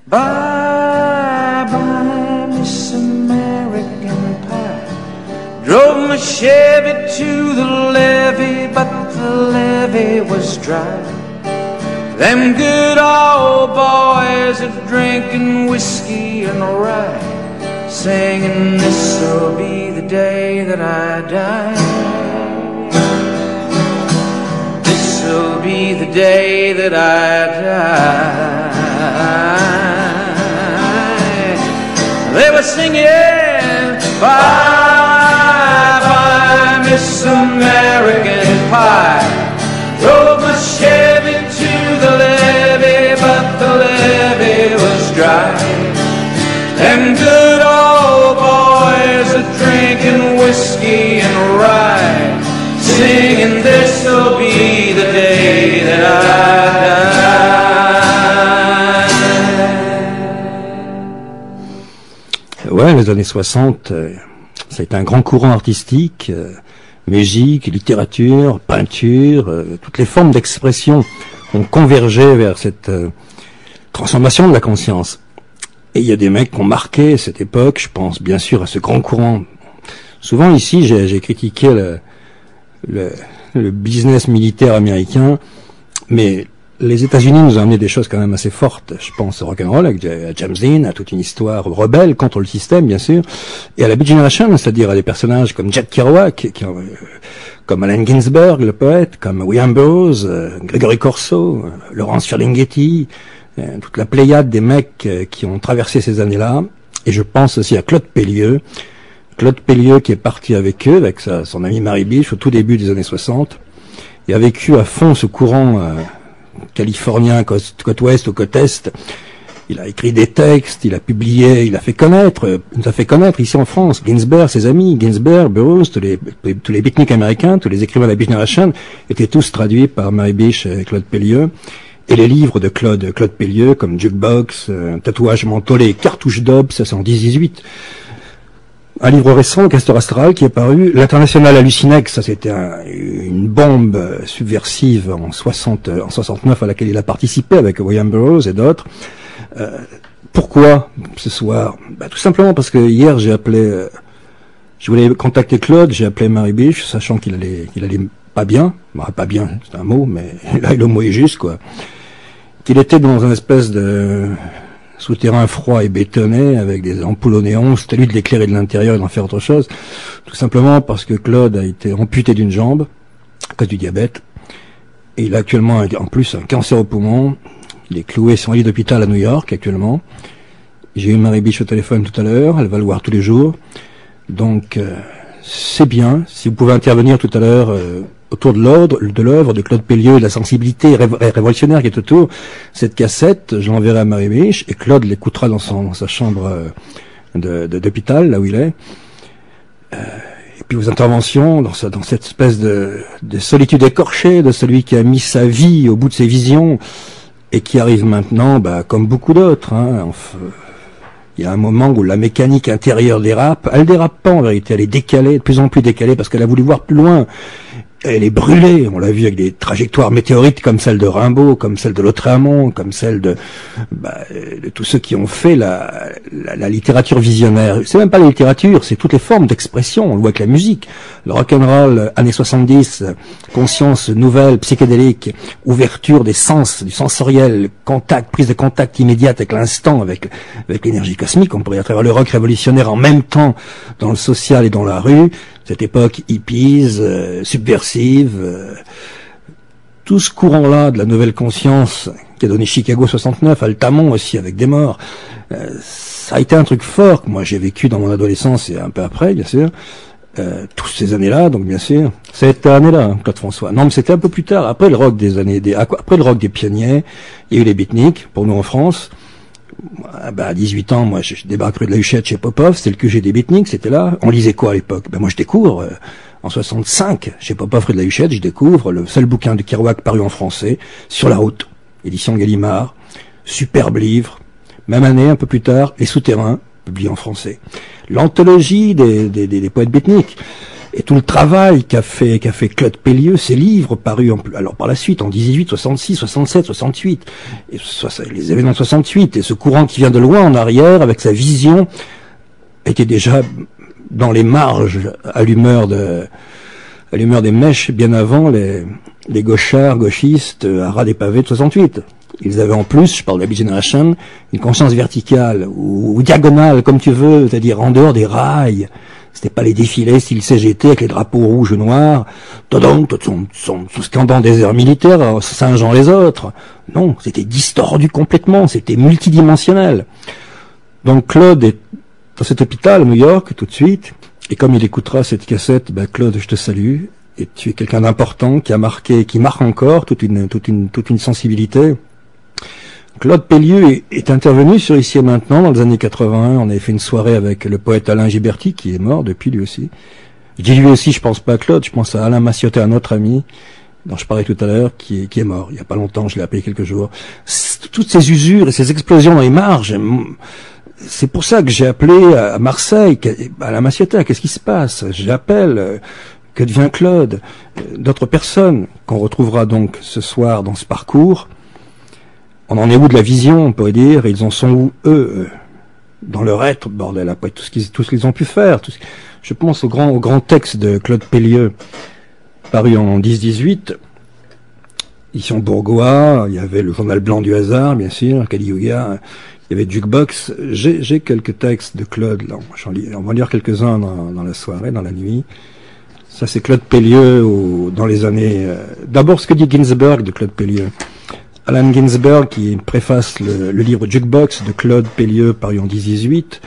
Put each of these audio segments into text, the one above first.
Bye bye, Miss American Pie. Drove my Chevy to the levee, but the levee was dry. Them good old boys are drinking whiskey and rye, singing this'll be the day that I die. This'll be the day that I die. They were singing, bye bye, Miss American Pie. Drove my Chevy to the levee, but the levee was dry. Them good old boys are drinking whiskey and rye, singing this'll be the day that I die. Ouais, les années 60, ça a été un grand courant artistique, musique, littérature, peinture, toutes les formes d'expression ont convergé vers cette transformation de la conscience. Et il y a des mecs qui ont marqué cette époque, je pense bien sûr à ce grand courant. Souvent ici, j'ai critiqué le business militaire américain, mais les États-Unis nous ont amené des choses quand même assez fortes. Je pense au rock'n'roll, à James Dean, à toute une histoire rebelle contre le système, bien sûr, et à la Beat Generation, c'est-à-dire à des personnages comme Jack Kerouac, comme Allen Ginsberg, le poète, comme William Burroughs, Gregory Corso, Laurence Ferlinghetti, toute la pléiade des mecs qui ont traversé ces années-là. Et je pense aussi à Claude Pellieux qui est parti avec eux, avec son ami Mary Beach au tout début des années 60, et a vécu à fond ce courant californien, côte ouest ou côte est. Il a écrit des textes, il a publié, il nous a fait connaître ici en France. Ginsberg, ses amis, Burroughs, tous les beatniks américains, tous les écrivains de la Beat Generation étaient tous traduits par Mary Beach et Claude Pellieux. Et les livres de Claude Pellieux, comme Jukebox, Tatouage mentholé, Cartouche d'aube, ça c'est en 10-18. Un livre récent, Castor Astral, qui est paru, l'International Hallucinex, ça c'était une bombe subversive en 69 à laquelle il a participé avec William Burroughs et d'autres. Pourquoi ce soir? Tout simplement parce que hier je voulais contacter Claude, j'ai appelé Mary Beach, sachant qu'il allait pas bien, pas bien, c'est un mot, mais là le mot est juste, quoi. Qu'il était dans une espèce de souterrain froid et bétonné, avec des ampoules au néon, c'était lui de l'éclairer de l'intérieur et d'en faire autre chose, tout simplement parce que Claude a été amputé d'une jambe, à cause du diabète, et il a actuellement en plus un cancer au poumon, il est cloué sur un lit d'hôpital à New York actuellement. J'ai eu Mary Beach au téléphone tout à l'heure, elle va le voir tous les jours, donc c'est bien, si vous pouvez intervenir tout à l'heure autour de l'œuvre de Claude Pellieux et de la sensibilité révolutionnaire qui est autour. Cette cassette, je l'enverrai à Mary Beach et Claude l'écoutera dans sa chambre d'hôpital, là où il est. Et puis vos interventions dans cette espèce de solitude écorchée de celui qui a mis sa vie au bout de ses visions et qui arrive maintenant, comme beaucoup d'autres, il y a un moment où la mécanique intérieure dérape. Elle dérape pas en vérité, elle est décalée, de plus en plus décalée, parce qu'elle a voulu voir plus loin. Elle est brûlée, on l'a vu avec des trajectoires météorites comme celle de Rimbaud, comme celle de Lautréamont, comme celle de tous ceux qui ont fait la littérature visionnaire. C'est même pas la littérature, c'est toutes les formes d'expression. On le voit avec la musique, le rock'n'roll, années 70, conscience nouvelle, psychédélique, ouverture des sens, du sensoriel, prise de contact immédiate avec l'instant, avec l'énergie cosmique. On pourrait à travers le rock révolutionnaire en même temps dans le social et dans la rue. Cette époque hippies, subversive, tout ce courant-là de la nouvelle conscience qui a donné Chicago 69, Altamont aussi avec des morts, ça a été un truc fort que moi j'ai vécu dans mon adolescence et un peu après, bien sûr, toutes ces années-là, donc bien sûr, cette année-là, Claude François. Non, mais c'était un peu plus tard, après le rock après le rock des pionniers, il y a eu les beatniks, pour nous en France. À 18 ans, moi, je débarque rue de la Huchette chez Popov, c'était le QG des beatniks, c'était là. On lisait quoi à l'époque? Moi, je découvre, en 65, chez Popov rue de la Huchette, je découvre le seul bouquin de Kerouac paru en français, Sur la route, édition Gallimard, superbe livre. Même année, un peu plus tard, Les Souterrains, publié en français. L'anthologie des poètes beatniks. Et tout le travail qu'a fait Claude Pellieu, ses livres parus alors par la suite, en 18, 66, 67, 68, et les événements de 68, et ce courant qui vient de loin en arrière, avec sa vision, était déjà dans les marges, à l'humeur des mèches, bien avant les gauchards, gauchistes, à ras des pavés de 68. Ils avaient en plus, je parle de la Beat Generation, une conscience verticale, ou diagonale, comme tu veux, c'est-à-dire en dehors des rails. C'était pas les défilés style CGT avec les drapeaux rouges et noirs, tout scandant des airs militaires, singeant les autres. Non, c'était distordu complètement, c'était multidimensionnel. Donc Claude est dans cet hôpital à New York tout de suite, et comme il écoutera cette cassette, ben Claude, je te salue, et tu es quelqu'un d'important qui a marqué, qui marque encore toute une sensibilité. Claude Pellieu est intervenu sur Ici et Maintenant dans les années 81. On avait fait une soirée avec le poète Alain Giberti, qui est mort depuis lui aussi. Je dis lui aussi, je pense pas à Claude, je pense à Alain Massiotté, un autre ami dont je parlais tout à l'heure, qui est mort. Il y a pas longtemps, je l'ai appelé quelques jours. Toutes ces usures et ces explosions dans les marges, c'est pour ça que j'ai appelé à Marseille, à Alain Massiotté, qu'est-ce qui se passe? J'appelle, que devient Claude? D'autres personnes qu'on retrouvera donc ce soir dans ce parcours. On en est où de la vision, on pourrait dire, et ils en sont où, eux, dans leur être, bordel, après tout ce qu'ils ont pu faire. Je pense au grand texte de Claude Pellieu, paru en 10-18, édition Bourgois, il y avait le Journal Blanc du Hasard, bien sûr, Kali Yuga, il y avait Jukebox. J'ai quelques textes de Claude, là, on va en lire quelques-uns dans la soirée, dans la nuit. Ça, c'est Claude Pellieu dans les années... D'abord, ce que dit Ginsberg de Claude Pellieu. Allen Ginsberg, qui préface le livre Jukebox de Claude Pellieu, paru en 10-18,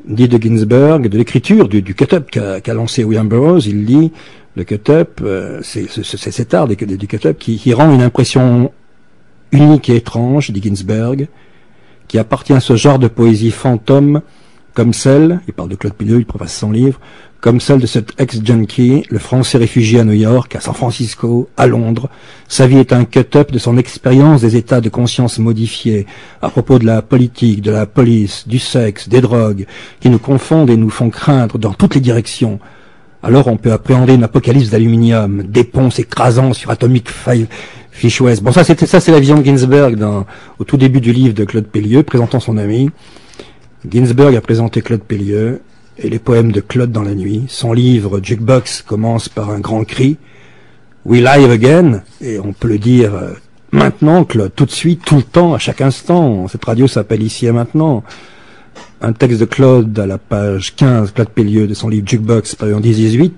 dit de Ginsberg, de l'écriture du cut-up qu'a lancé William Burroughs, il dit, le cut-up, c'est cet art du cut-up qui rend une impression unique et étrange, dit Ginsberg, qui appartient à ce genre de poésie fantôme, comme celle, il parle de Claude Pellieu, il préface son livre, comme celle de cet ex-junkie, le Français réfugié à New York, à San Francisco, à Londres. Sa vie est un cut-up de son expérience des états de conscience modifiés, à propos de la politique, de la police, du sexe, des drogues, qui nous confondent et nous font craindre dans toutes les directions. Alors on peut appréhender une apocalypse d'aluminium, des ponts s'écrasant sur Atomic Fish West. Bon, ça c'est la vision de Ginsberg au tout début du livre de Claude Pellieu, présentant son ami. Ginsberg a présenté Claude Pellieu et les poèmes de Claude dans la nuit. Son livre Jukebox commence par un grand cri. We live again, et on peut le dire maintenant, Claude, tout de suite, tout le temps, à chaque instant. Cette radio s'appelle Ici et Maintenant. Un texte de Claude à la page 15, Claude Pellieu, de son livre Jukebox, paru en 10-18.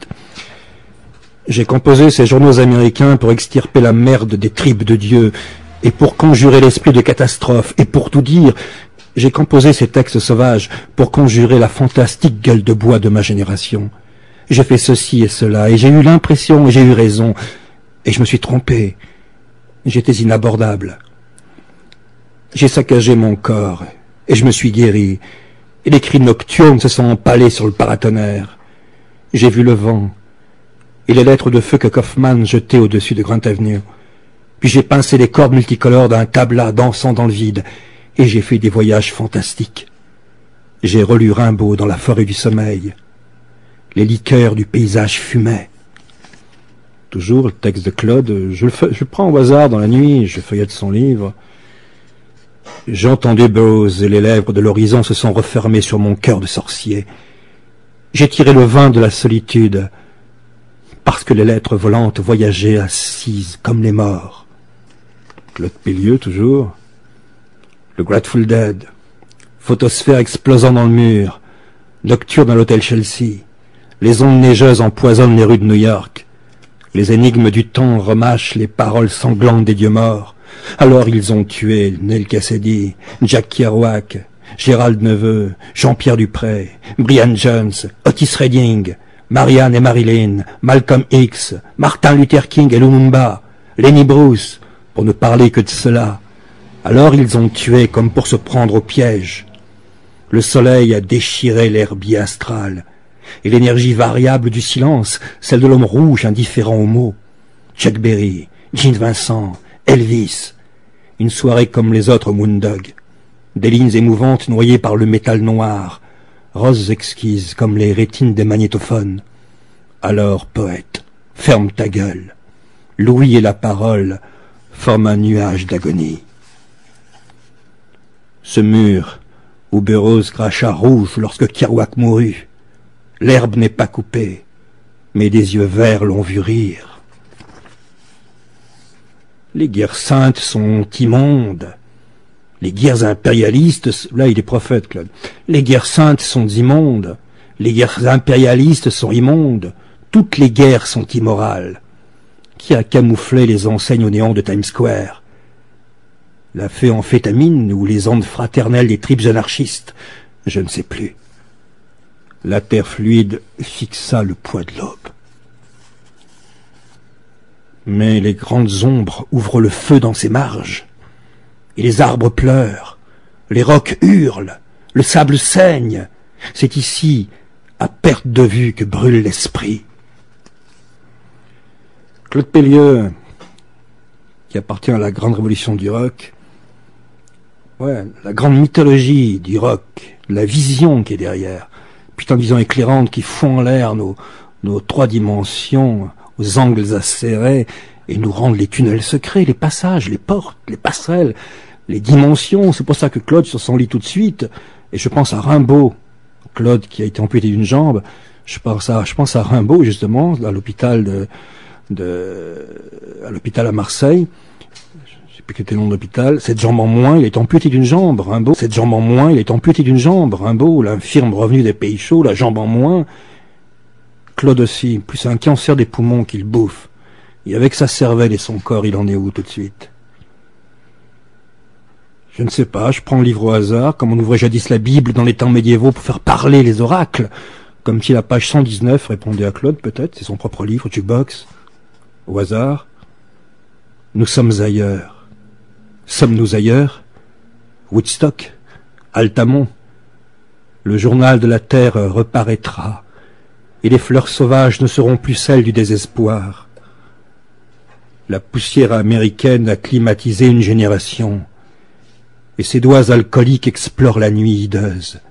J'ai composé ces journaux américains pour extirper la merde des tribes de Dieu et pour conjurer l'esprit de catastrophe et pour tout dire. J'ai composé ces textes sauvages pour conjurer la fantastique gueule de bois de ma génération. J'ai fait ceci et cela, et j'ai eu l'impression, et j'ai eu raison, et je me suis trompé. J'étais inabordable. J'ai saccagé mon corps, et je me suis guéri, et les cris nocturnes se sont empalés sur le paratonnerre. J'ai vu le vent, et les lettres de feu que Kaufman jetait au-dessus de Grant Avenue. Puis j'ai pincé les cordes multicolores d'un tabla dansant dans le vide, et j'ai fait des voyages fantastiques. J'ai relu Rimbaud dans la forêt du sommeil. Les liqueurs du paysage fumaient. Toujours le texte de Claude, je le prends au hasard dans la nuit, je feuillette son livre. J'ai entendu Burroughs et les lèvres de l'horizon se sont refermées sur mon cœur de sorcier. J'ai tiré le vin de la solitude, parce que les lettres volantes voyageaient assises comme les morts. Claude Pellieu, toujours. Le Grateful Dead, photosphère explosant dans le mur, nocturne à l'hôtel Chelsea, les ondes neigeuses empoisonnent les rues de New York, les énigmes du temps remâchent les paroles sanglantes des dieux morts. Alors ils ont tué Neil Cassady, Jack Kerouac, Gérald Neveu, Jean-Pierre Dupré, Brian Jones, Otis Redding, Marianne et Marilyn, Malcolm X, Martin Luther King et Lumumba, Lenny Bruce, pour ne parler que de cela. Alors ils ont tué comme pour se prendre au piège. Le soleil a déchiré l'herbier astral, et l'énergie variable du silence, celle de l'homme rouge indifférent aux mots. Chuck Berry, Gene Vincent, Elvis, une soirée comme les autres Moondog, des lignes émouvantes noyées par le métal noir, roses exquises comme les rétines des magnétophones. Alors, poète, ferme ta gueule. L'ouïe et la parole forment un nuage d'agonie. Ce mur où Burroughs cracha rouge lorsque Kerouac mourut, l'herbe n'est pas coupée, mais des yeux verts l'ont vu rire. Les guerres saintes sont immondes. Les guerres impérialistes, là il est prophète, Claude. Les guerres saintes sont immondes. Les guerres impérialistes sont immondes. Toutes les guerres sont immorales. Qui a camouflé les enseignes au néon de Times Square? La fée amphétamine ou les ondes fraternelles des tribus anarchistes? Je ne sais plus. La terre fluide fixa le poids de l'aube. Mais les grandes ombres ouvrent le feu dans ses marges. Et les arbres pleurent, les rocs hurlent, le sable saigne. C'est ici, à perte de vue, que brûle l'esprit. Claude Pellieux, qui appartient à la grande révolution du rock, ouais, la grande mythologie du rock, la vision qui est derrière, putain de vision éclairante qui fond en l'air nos trois dimensions, aux angles acérés, et nous rendent les tunnels secrets, les passages, les portes, les passerelles, les dimensions. C'est pour ça que Claude, sur son lit tout de suite, et je pense à Rimbaud, Claude qui a été amputé d'une jambe, je pense à Rimbaud, justement, à l'hôpital à l'hôpital à Marseille. Je sais plus quel était le nom de l'hôpital. Cette jambe en moins, il est amputé d'une jambe, Rimbaud. Cette jambe en moins, il est amputé d'une jambe, Rimbaud. L'infirme revenu des pays chauds, la jambe en moins. Claude aussi, plus un cancer des poumons qu'il bouffe. Et avec sa cervelle et son corps, il en est où tout de suite? Je ne sais pas, je prends le livre au hasard, comme on ouvrait jadis la Bible dans les temps médiévaux pour faire parler les oracles. Comme si la page 119 répondait à Claude, peut-être, c'est son propre livre, Jukebox. Au hasard. Nous sommes ailleurs. Sommes-nous ailleurs? Woodstock, Altamont. Le journal de la terre reparaîtra, et les fleurs sauvages ne seront plus celles du désespoir. La poussière américaine a climatisé une génération, et ses doigts alcooliques explorent la nuit hideuse.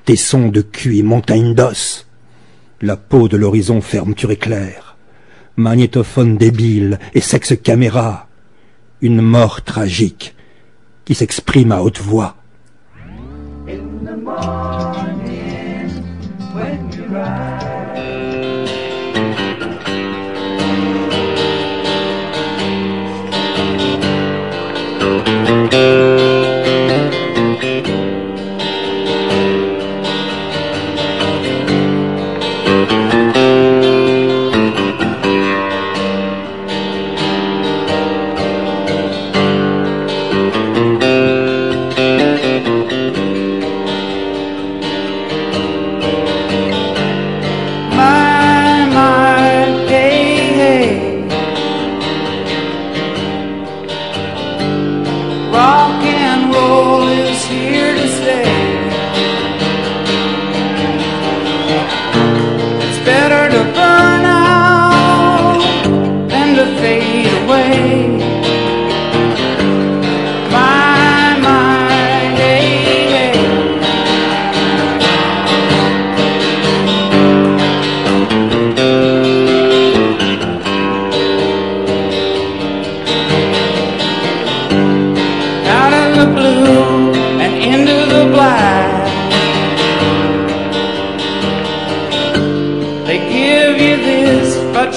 Tessons de cul et montagnes d'os. La peau de l'horizon fermeture éclair. Magnétophone débile et sexe caméra. Une mort tragique qui s'exprime à haute voix. In the morning, when you rise.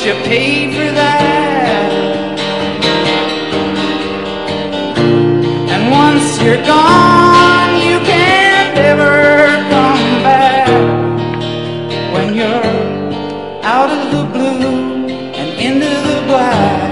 You pay for that, and once you're gone, you can't ever come back. When you're out of the blue and into the black.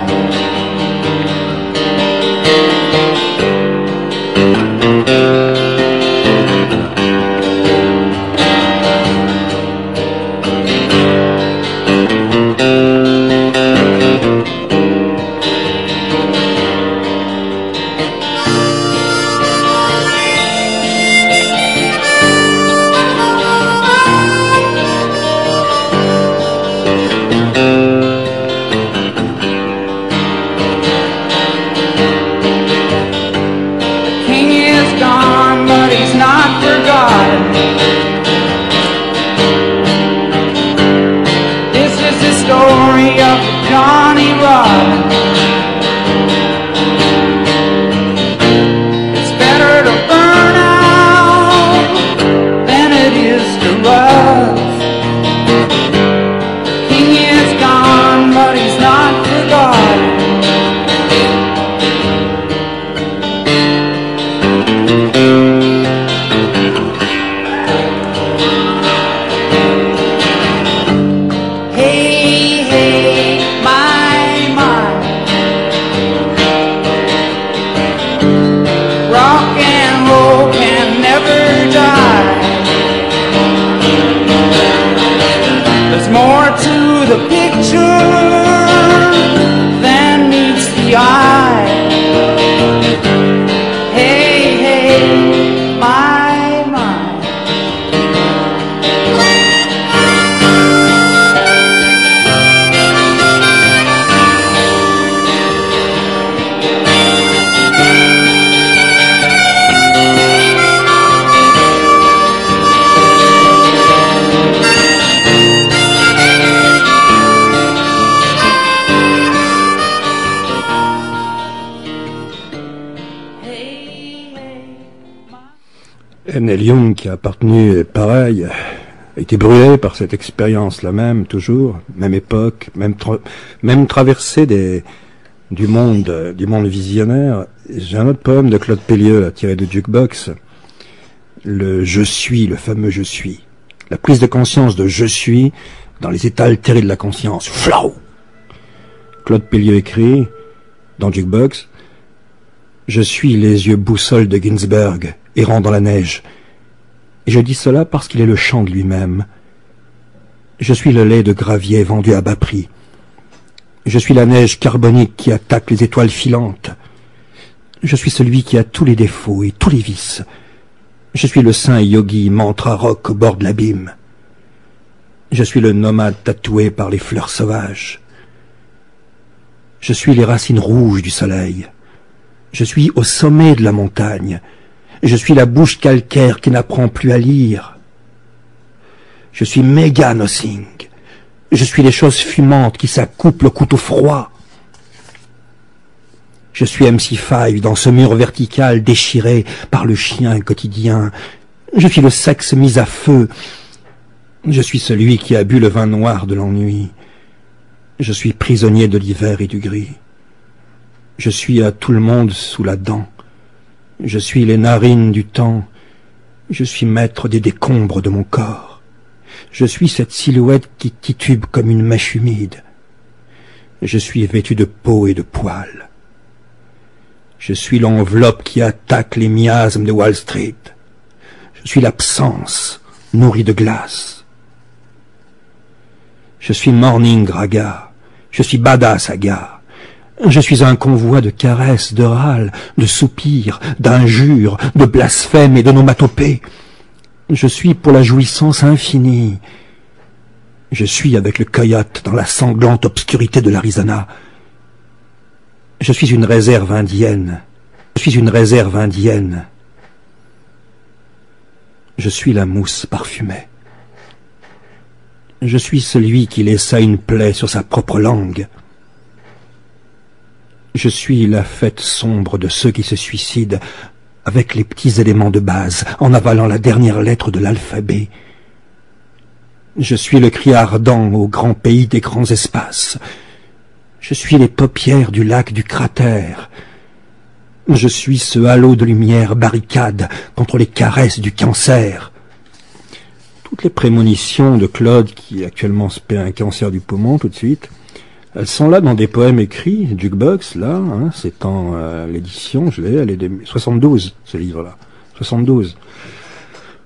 Neil Young, qui a appartenu, pareil, a été brûlé par cette expérience-là même, toujours, même époque, même traversée du monde visionnaire. J'ai un autre poème de Claude Pellieux, là, tiré de Jukebox, le « Je suis », le fameux « Je suis ». La prise de conscience de « Je suis » dans les états altérés de la conscience. Flau! Claude Pellieux écrit, dans Jukebox, « Je suis les yeux boussoles de Ginsberg, errant dans la neige. Et je dis cela parce qu'il est le chant de lui-même. Je suis le lait de gravier vendu à bas prix. Je suis la neige carbonique qui attaque les étoiles filantes. Je suis celui qui a tous les défauts et tous les vices. Je suis le saint yogi mantra rock au bord de l'abîme. Je suis le nomade tatoué par les fleurs sauvages. Je suis les racines rouges du soleil. Je suis au sommet de la montagne. Je suis la bouche calcaire qui n'apprend plus à lire. Je suis Mega Nothing. Je suis les choses fumantes qui s'accouplent au couteau froid. Je suis MC5 dans ce mur vertical déchiré par le chien quotidien. Je suis le sexe mis à feu. Je suis celui qui a bu le vin noir de l'ennui. Je suis prisonnier de l'hiver et du gris. Je suis à tout le monde sous la dent. Je suis les narines du temps. Je suis maître des décombres de mon corps. Je suis cette silhouette qui titube comme une mèche humide. Je suis vêtu de peau et de poils. Je suis l'enveloppe qui attaque les miasmes de Wall Street. Je suis l'absence nourrie de glace. Je suis Morning Raga. Je suis Badass Aga. Je suis un convoi de caresses, de râles, de soupirs, d'injures, de blasphèmes et d'onomatopées. Je suis pour la jouissance infinie. Je suis avec le coyote dans la sanglante obscurité de l'Arizona. Je suis une réserve indienne. Je suis une réserve indienne. Je suis la mousse parfumée. Je suis celui qui laissa une plaie sur sa propre langue. Je suis la fête sombre de ceux qui se suicident avec les petits éléments de base, en avalant la dernière lettre de l'alphabet. Je suis le cri ardent au grand pays des grands espaces. Je suis les paupières du lac du cratère. Je suis ce halo de lumière barricade contre les caresses du cancer. Toutes les prémonitions de Claude, qui actuellement se paie un cancer du poumon tout de suite, elles sont là dans des poèmes écrits, Jukebox, là, hein, c'est en l'édition, je l'ai, elle est de 72, ce livre-là, 72.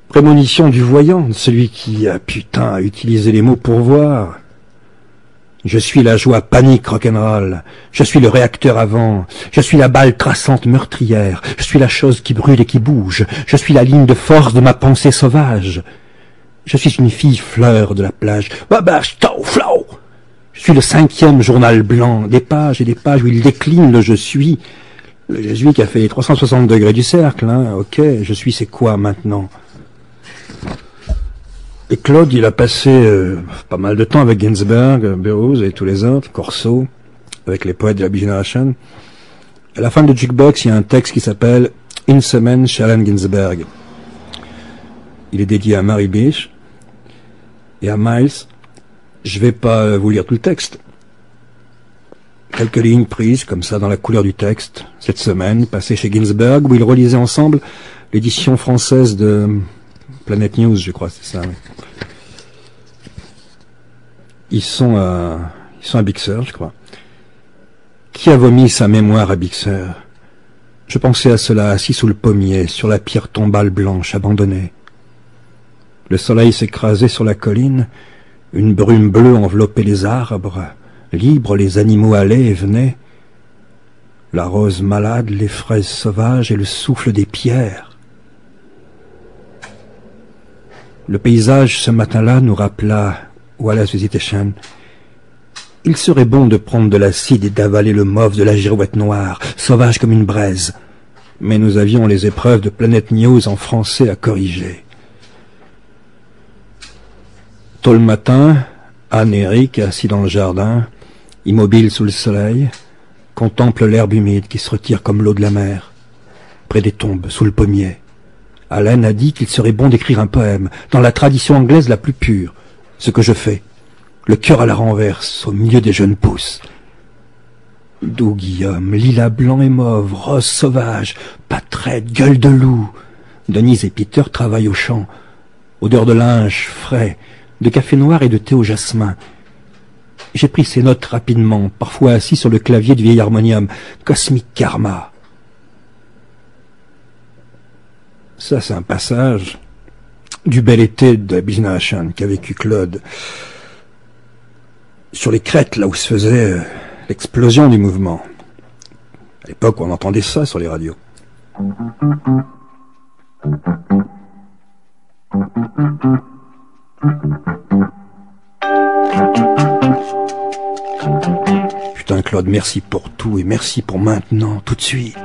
Prémonition du voyant, celui qui a utilisé les mots pour voir. Je suis la joie panique rock'n'roll, je suis le réacteur avant, je suis la balle traçante meurtrière, je suis la chose qui brûle et qui bouge, je suis la ligne de force de ma pensée sauvage. Je suis une fille fleur de la plage, je suis le 5e journal blanc, des pages et des pages où il décline le je suis. Le je suis qui a fait les 360 degrés du cercle, hein, ok, je suis c'est quoi maintenant? Et Claude, il a passé pas mal de temps avec Ginsberg, Burroughs et tous les autres, Corso, avec les poètes de la B-Generation. À la fin de Jukebox, il y a un texte qui s'appelle « Une semaine chez Allen Ginsberg ». Il est dédié à Mary Beach et à Miles. Je vais pas vous lire tout le texte. Quelques lignes prises comme ça dans la couleur du texte, cette semaine, passées chez Ginsberg, où ils relisaient ensemble l'édition française de Planet News, je crois, c'est ça. Oui. Ils sont à Big Sur, je crois. Qui a vomi sa mémoire à Big Sur? Je pensais à cela assis sous le pommier, sur la pierre tombale blanche abandonnée. Le soleil s'écrasait sur la colline, une brume bleue enveloppait les arbres, libres les animaux allaient et venaient. La rose malade, les fraises sauvages et le souffle des pierres. Le paysage ce matin-là nous rappela Wallace Visitation. Il serait bon de prendre de l'acide et d'avaler le mauve de la girouette noire, sauvage comme une braise. Mais nous avions les épreuves de Planet News en français à corriger. Tôt le matin, Anne et Eric, assis dans le jardin, immobiles sous le soleil, contemplent l'herbe humide qui se retire comme l'eau de la mer, près des tombes, sous le pommier, Allen a dit qu'il serait bon d'écrire un poème, dans la tradition anglaise la plus pure. Ce que je fais, le cœur à la renverse, au milieu des jeunes pousses. Doux Guillaume, lilas blanc et mauve, rose sauvage, pâtrette, gueule de loup. Denise et Peter travaillent au champ. Odeur de linge frais, de café noir et de thé au jasmin. J'ai pris ces notes rapidement, parfois assis sur le clavier du vieil harmonium. Cosmic Karma. Ça, c'est un passage du bel été de la Business Nation qu'a vécu Claude. Sur les crêtes, là où se faisait l'explosion du mouvement. À l'époque où on entendait ça sur les radios. Putain Claude, merci pour tout et merci pour maintenant, tout de suite.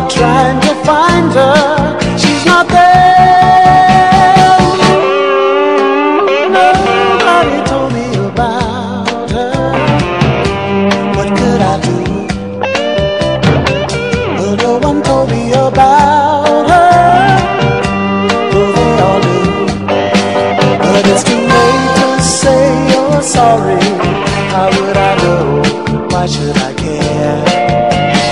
Trying to find her, she's not there. Nobody told me about her. What could I do? Well, no one told me about her. Well, they all do. But it's too late to say you're sorry. How would I know? Why should I care?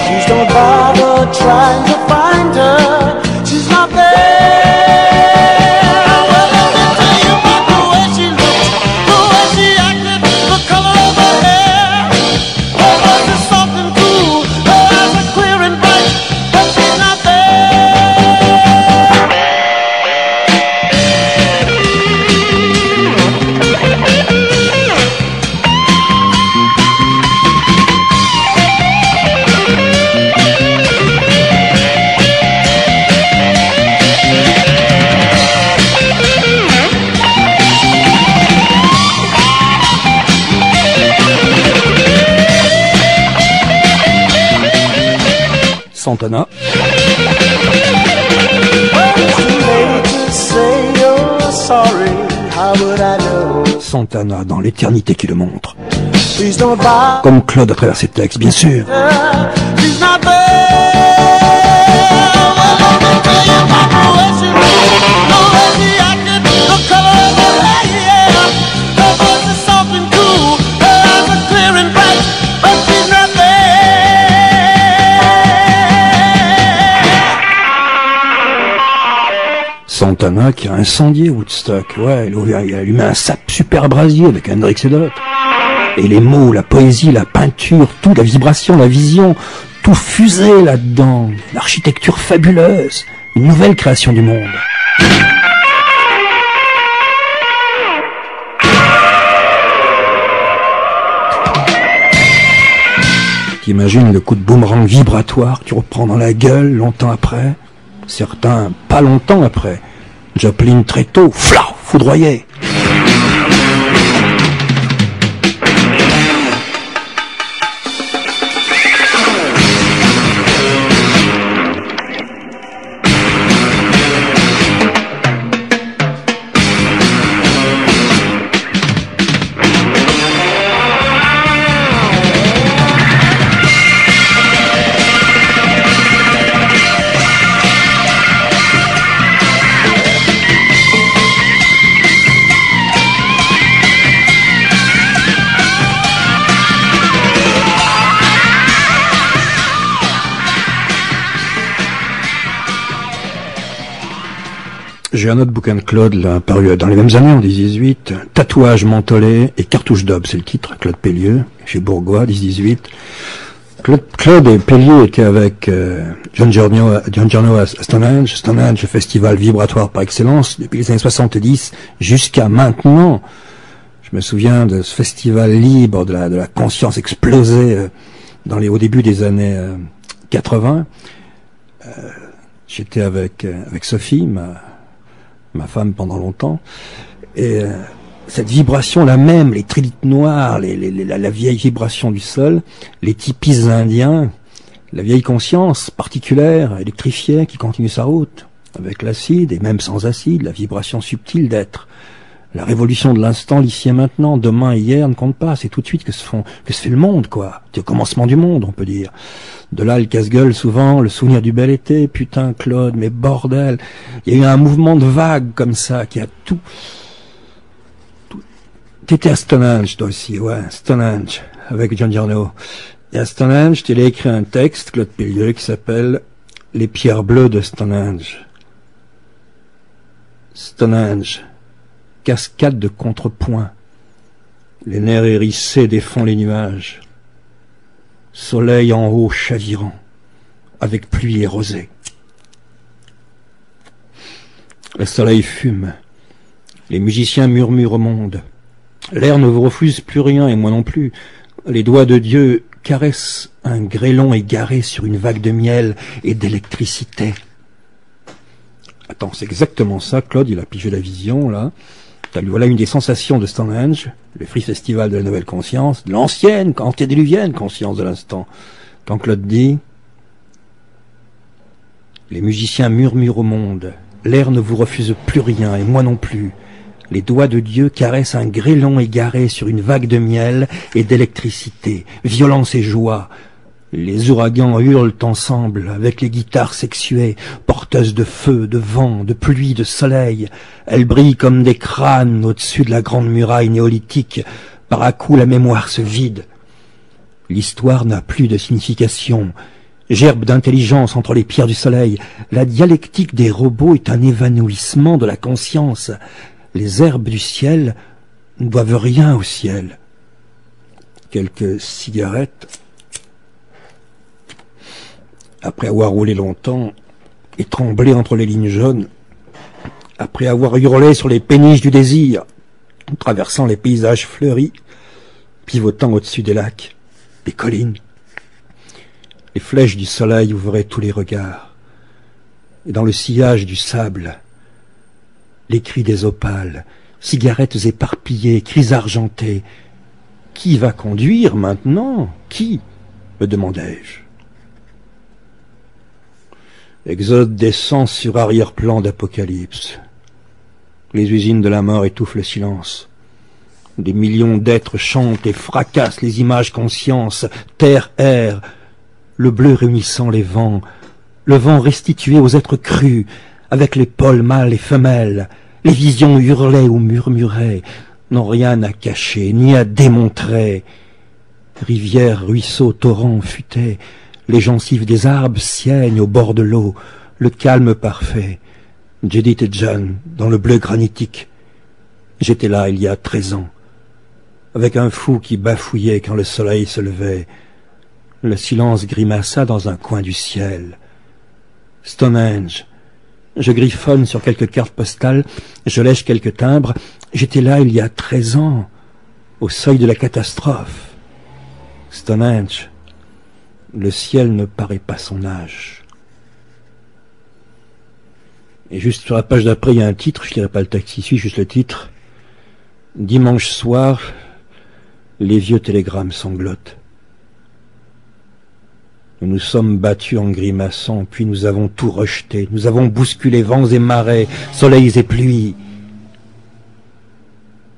Please don't bother trying to find her, she's not there. Well, let me tell you about the way she looked, the way she acted, the color of her hair. Her voice is soft and cool, her eyes are clear and bright, but she's not Santana. Santana dans l'éternité qui le montre. Comme Claude à travers ses textes, bien sûr. Santana qui a incendié Woodstock, ouais, il a allumé un sap super brasier avec Hendrix et d'autres. Et les mots, la poésie, la peinture, tout, la vibration, la vision, tout fusé là-dedans. L'architecture fabuleuse, une nouvelle création du monde. T'imagines le coup de boomerang vibratoire que tu reprends dans la gueule longtemps après, certains pas longtemps après. Joplin très tôt, flau, foudroyé. J'ai un autre bouquin de Claude, là, paru dans les mêmes années, en 18, Tatouage mentholé et cartouche d'aube, c'est le titre, Claude Pellieu, chez Bourgois, 18. Claude et Pellieu étaient avec John Giorno à Stonehenge, le festival vibratoire par excellence, depuis les années 70 jusqu'à maintenant. Je me souviens de ce festival libre de la conscience explosée au début des années 80. J'étais avec Sophie, ma femme pendant longtemps, et cette vibration la même, les trilithes noirs, la vieille vibration du sol, les tipis indiens, la vieille conscience particulière, électrifiée, qui continue sa route, avec l'acide, et même sans acide, la vibration subtile d'être. La révolution de l'instant, l'ici et maintenant, demain et hier ne compte pas, c'est tout de suite que se fait le monde, quoi. C'est le commencement du monde, on peut dire. De là, le casse-gueule, souvent, le souvenir du bel été, putain, Claude, mais bordel. Il y a eu un mouvement de vague, comme ça, qui a tout. T'étais à Stonehenge, toi aussi, ouais, Stonehenge, avec John Giorno. Et à Stonehenge, tu as écrit un texte, Claude Pellieu, qui s'appelle « Les pierres bleues de Stonehenge ». Stonehenge, cascade de contrepoint, les nerfs hérissés défont les nuages, soleil en haut chavirant, avec pluie et rosée. Le soleil fume, les musiciens murmurent au monde, l'air ne vous refuse plus rien et moi non plus, les doigts de Dieu caressent un grêlon égaré sur une vague de miel et d'électricité. Attends, c'est exactement ça, Claude, il a pigé la vision, là. Voilà une des sensations de Stonehenge, le Free Festival de la Nouvelle Conscience, de l'ancienne, antédiluvienne conscience de l'instant. Quand Claude dit « Les musiciens murmurent au monde, l'air ne vous refuse plus rien, et moi non plus. Les doigts de Dieu caressent un grêlon égaré sur une vague de miel et d'électricité, violence et joie. Les ouragans hurlent ensemble avec les guitares sexuées, porteuses de feu, de vent, de pluie, de soleil. Elles brillent comme des crânes au-dessus de la grande muraille néolithique. Par à coup, la mémoire se vide. L'histoire n'a plus de signification. Gerbe d'intelligence entre les pierres du soleil. La dialectique des robots est un évanouissement de la conscience. Les herbes du ciel ne doivent rien au ciel. Quelques cigarettes. Après avoir roulé longtemps et tremblé entre les lignes jaunes, après avoir hurlé sur les péniches du désir, traversant les paysages fleuris, pivotant au-dessus des lacs, des collines, les flèches du soleil ouvraient tous les regards, et dans le sillage du sable, les cris des opales, cigarettes éparpillées, cris argentés. Qui va conduire maintenant? Qui? Me demandai-je. Exode descend sur arrière-plan d'Apocalypse. Les usines de la mort étouffent le silence. Des millions d'êtres chantent et fracassent les images conscience, terre, air, le bleu réunissant les vents, le vent restitué aux êtres crus, avec les pôles mâles et femelles. Les visions hurlaient ou murmuraient, n'ont rien à cacher, ni à démontrer. Rivières, ruisseaux, torrents futaient, les gencives des arbres siaignent au bord de l'eau, le calme parfait. Judith et John, dans le bleu granitique. J'étais là il y a 13 ans, avec un fou qui bafouillait quand le soleil se levait. Le silence grimaça dans un coin du ciel. Stonehenge. Je griffonne sur quelques cartes postales, je lèche quelques timbres. J'étais là il y a 13 ans, au seuil de la catastrophe. Stonehenge. Le ciel ne paraît pas son âge. Et juste sur la page d'après, il y a un titre, je ne lirai pas le texte ici, juste le titre. Dimanche soir, les vieux télégrammes sanglotent. Nous nous sommes battus en grimaçant, puis nous avons tout rejeté. Nous avons bousculé vents et marées, soleils et pluies.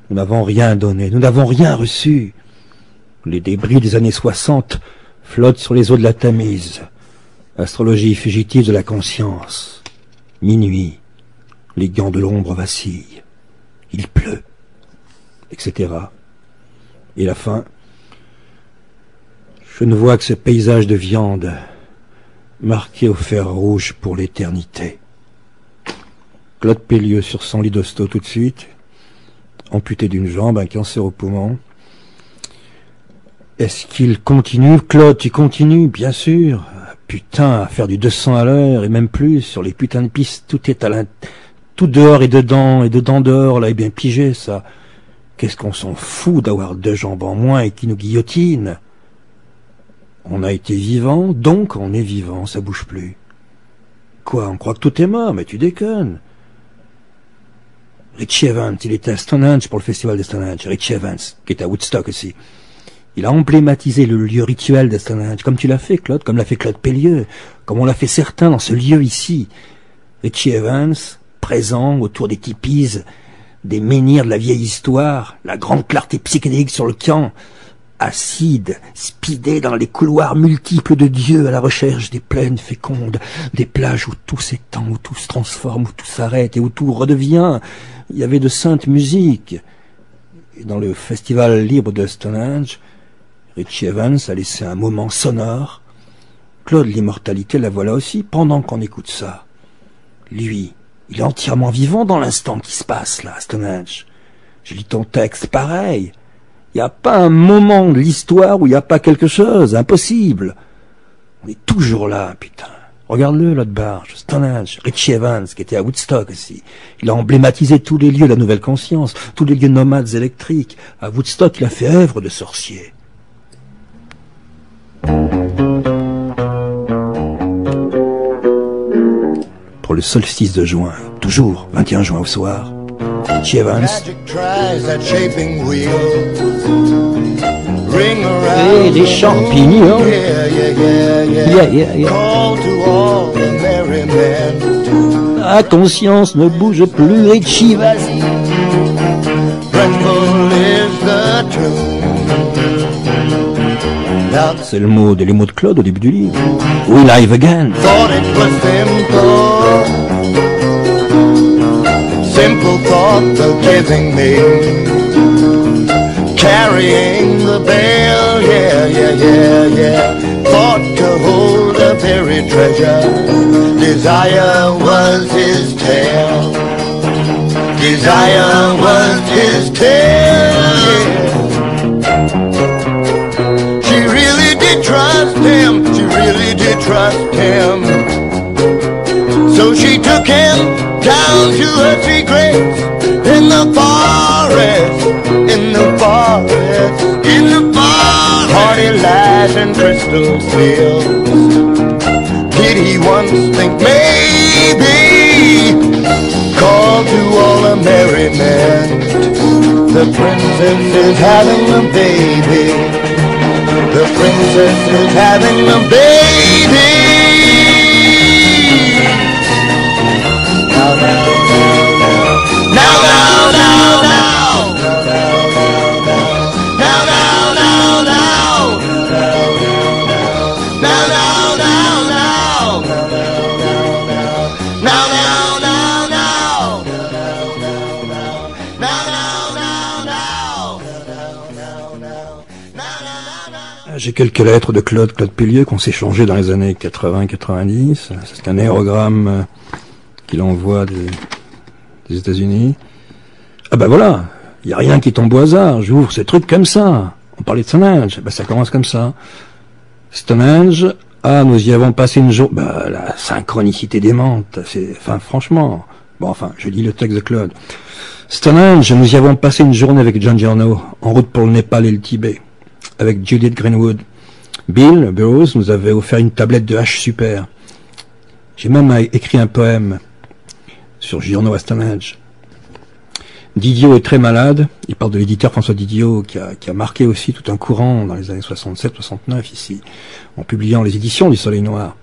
Nous n'avons rien donné, nous n'avons rien reçu. Les débris des années 60 flottent sur les eaux de la Tamise. Astrologie fugitive de la conscience. Minuit, les gants de l'ombre vacillent. Il pleut, etc. Et la fin. Je ne vois que ce paysage de viande, marqué au fer rouge pour l'éternité. Claude Pellieu sur son lit d'hosto tout de suite, amputé d'une jambe, un cancer au poumon. Est-ce qu'il continue? Claude, tu continues, bien sûr. Putain, à faire du 200 à l'heure, et même plus, sur les putains de pistes, tout est tout dehors et dedans dehors, là, est bien pigé, ça. qu'est-ce qu'on s'en fout d'avoir 2 jambes en moins et qui nous guillotine? On a été vivant, donc on est vivant, ça bouge plus. Quoi, on croit que tout est mort? Mais tu déconnes. Richie Evans, il était à Stonehenge pour le festival de Stonehenge. Richie Evans, qui est à Woodstock aussi. Il a emblématisé le lieu rituel de Stonehenge, comme tu l'as fait, Claude, comme l'a fait Claude Pellieu, comme on l'a fait certains dans ce lieu ici. Richie Evans, présent autour des tipis, des menhirs de la vieille histoire, la grande clarté psychédélique sur le camp, acide, speedé dans les couloirs multiples de Dieu à la recherche des plaines fécondes, des plages où tout s'étend, où tout se transforme, où tout s'arrête et où tout redevient. Il y avait de saintes musiques. Et dans le festival libre de Stonehenge, Richie Evans a laissé un moment sonore. Claude, l'immortalité, la voilà aussi, pendant qu'on écoute ça. Lui, il est entièrement vivant dans l'instant qui se passe là, à Stonehenge. Je lis ton texte, pareil. Il n'y a pas un moment de l'histoire où il n'y a pas quelque chose, impossible. On est toujours là, putain. Regarde-le, l'autre barge, Stonehenge, Richie Evans, qui était à Woodstock aussi. Il a emblématisé tous les lieux de la nouvelle conscience, tous les lieux nomades électriques. À Woodstock, il a fait œuvre de sorcier. Pour le solstice de juin, toujours 21 juin au soir, Richie Evans. Et les champignons. La conscience ne bouge plus, Richie, vas-y. C'est les mots de Claude au début du livre. We live again. Simple thought of giving me, carrying the bell, yeah. Thought to hold a buried treasure. Desire was his tale. Desire was his tale. She really did trust him. She really did trust him. So she took him down to her secrets in the forest, in the forest, in the forest. Party lights and crystal fields. Did he once think maybe call to all the merry men? The princess is having a baby. The princess is having a baby. J'ai quelques lettres de Claude Pellieu qu'on s'est échangées dans les années 80-90. C'est un aérogramme qu'il envoie des États-Unis. Ah ben voilà, il n'y a rien qui tombe au hasard. J'ouvre ces trucs comme ça. On parlait de Stonehenge, ben ça commence comme ça. Stonehenge, nous y avons passé une journée. Ben, la synchronicité démente. Enfin, franchement. Bon, enfin, je lis le texte de Claude. Stonehenge, nous y avons passé une journée avec John Giorno, en route pour le Népal et le Tibet, avec Judith Greenwood. Bill Burroughs nous avait offert une tablette de H super. J'ai même écrit un poème sur Giorno à Stonehenge. Didio est très malade. Il parle de l'éditeur François Didio qui a marqué aussi tout un courant dans les années 67-69 ici, en publiant les éditions du Soleil Noir.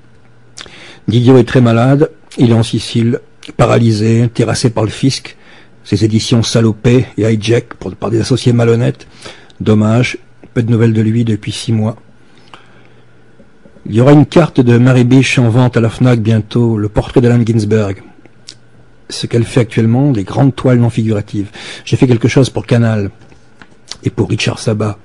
Didio est très malade. Il est en Sicile, paralysé, terrassé par le fisc. Ses éditions salopées et hijack par des associés malhonnêtes. Dommage. Peu de nouvelles de lui depuis 6 mois. Il y aura une carte de Mary Bish en vente à la Fnac bientôt, le portrait d'Allen Ginsberg. Ce qu'elle fait actuellement, des grandes toiles non figuratives. J'ai fait quelque chose pour Canal et pour Richard Sabat.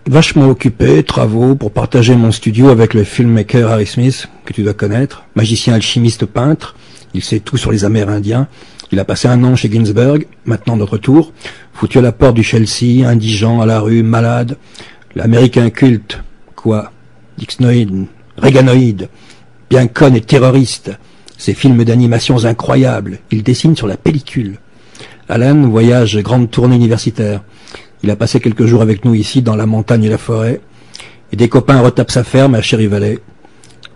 Vachement occupé, travaux, pour partager mon studio avec le filmmaker Harry Smith, que tu dois connaître, magicien alchimiste peintre. Il sait tout sur les Amérindiens. Il a passé 1 an chez Ginsberg, maintenant notre tour, foutu à la porte du Chelsea, indigent, à la rue, malade. L'américain culte, quoi, dixnoïde, réganoïde, bien conne et terroriste. Ses films d'animations incroyables, il dessine sur la pellicule. Alan voyage grande tournée universitaire. Il a passé quelques jours avec nous ici dans la montagne et la forêt. Et des copains retapent sa ferme à Cherry Valley.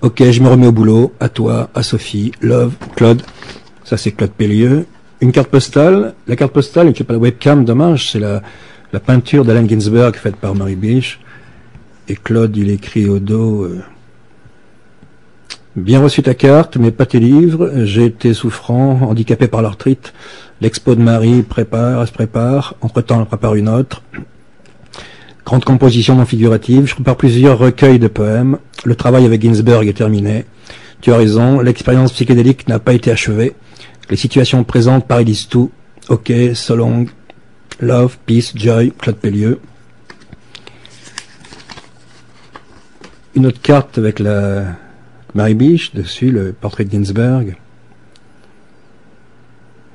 Ok, je me remets au boulot. À toi, à Sophie, Love, Claude. Ça c'est Claude Pellieux. Une carte postale. La carte postale, et tu n'as pas la webcam, dommage, c'est la peinture d'Allen Ginsberg faite par Mary Beach. Et Claude, il écrit au dos... Bien reçu ta carte, mais pas tes livres. J'ai été souffrant, handicapé par l'arthrite. L'expo de Marie se prépare. Entre-temps, elle prépare une autre. Grande composition non figurative. Je prépare plusieurs recueils de poèmes. Le travail avec Ginsberg est terminé. Tu as raison, l'expérience psychédélique n'a pas été achevée. Les situations présentes paralysent tout. Ok, so long. Love, peace, joy, Claude Pellieux. Une autre carte avec la Mary Beach, dessus le portrait de Ginsberg.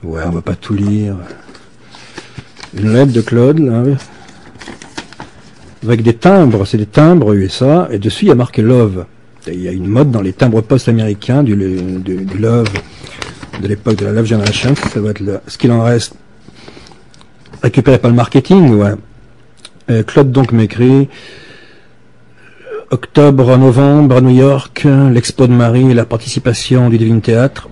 Ouais, on va pas tout lire. Une lettre de Claude, là, avec des timbres, c'est des timbres USA, et dessus il y a marqué Love. Il y a une mode dans les timbres post-américains du Love, de l'époque de la Love Generation, ça va être ce qu'il en reste. Récupéré par le marketing, ouais. Claude donc m'écrit... Octobre, novembre, à New York, l'expo de Marie et la participation du Divine Théâtre.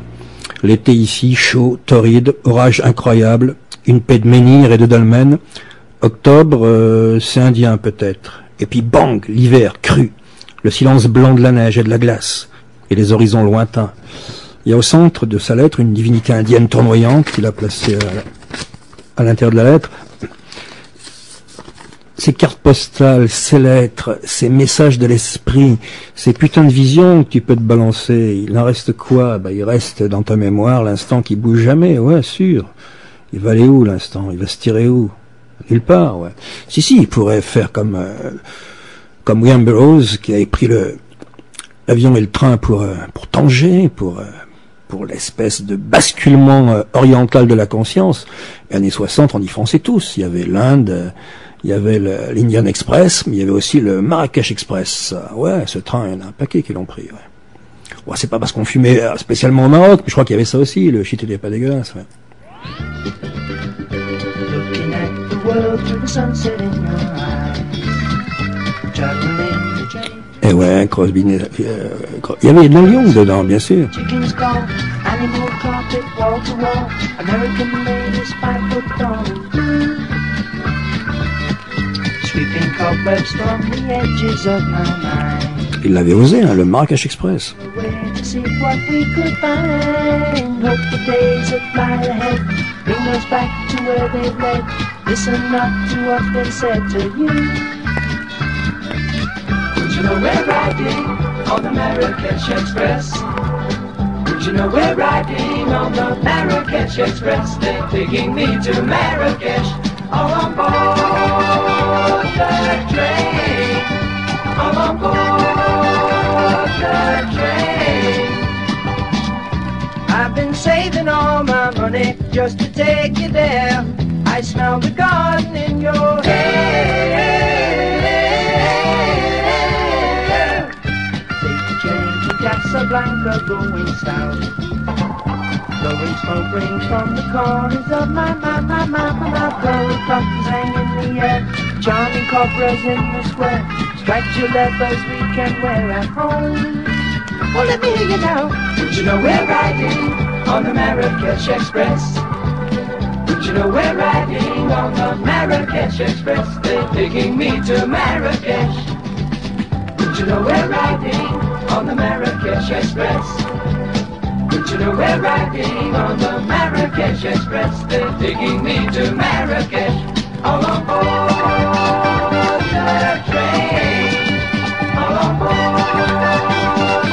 L'été ici, chaud, torride, orage incroyable, une paix de menhir et de dolmens. Octobre, c'est indien peut-être. Et puis bang, l'hiver, cru. Le silence blanc de la neige et de la glace. Et les horizons lointains. Il y a au centre de sa lettre une divinité indienne tournoyante qu'il a placée à l'intérieur de la lettre. Ces cartes postales, ces lettres, ces messages de l'esprit, ces putains de visions que tu peux te balancer, il en reste quoi? Il reste dans ta mémoire l'instant qui bouge jamais, ouais, sûr. Il va aller où l'instant? Il va se tirer où? Nulle part, ouais. Si, il pourrait faire comme William Burroughs, qui avait pris l'avion et le train pour Tanger, pour l'espèce de basculement oriental de la conscience. Et années 60, on y fonçait tous. Il y avait l'Inde, il y avait l'Indian Express, mais il y avait aussi le Marrakech Express. Ouais, ce train, il y en a un paquet qui l'ont pris, ouais. Ouais, c'est pas parce qu'on fumait spécialement au Maroc, mais je crois qu'il y avait ça aussi, le shit était pas dégueulasse, ouais. Et ouais, Crosby, il y avait Neil Young dedans, bien sûr. Il l'avait osé, hein, le Marrakech Express. You know we're riding on the Marrakech Express. You know we're riding on the Marrakech Express. They're taking me to Marrakech. All on board the train. All on board the train. I've been saving all my money just to take you there. I smell the garden in your hair. Casablanca going south. Blowing smoke rings from the corners of my mouth. Blowing clockers hang in the air. Charming cobras in the square. Striped jalebbas we can wear at home. Well, let me hear you now. Did you know we're riding on the Marrakech Express? Did you know we're riding on the Marrakech Express? They're taking me to Marrakech. Did you know we're riding on the Marrakech Express? Did you know we're riding on the Marrakech Express? They're taking me to Marrakech. All on board the train. All on board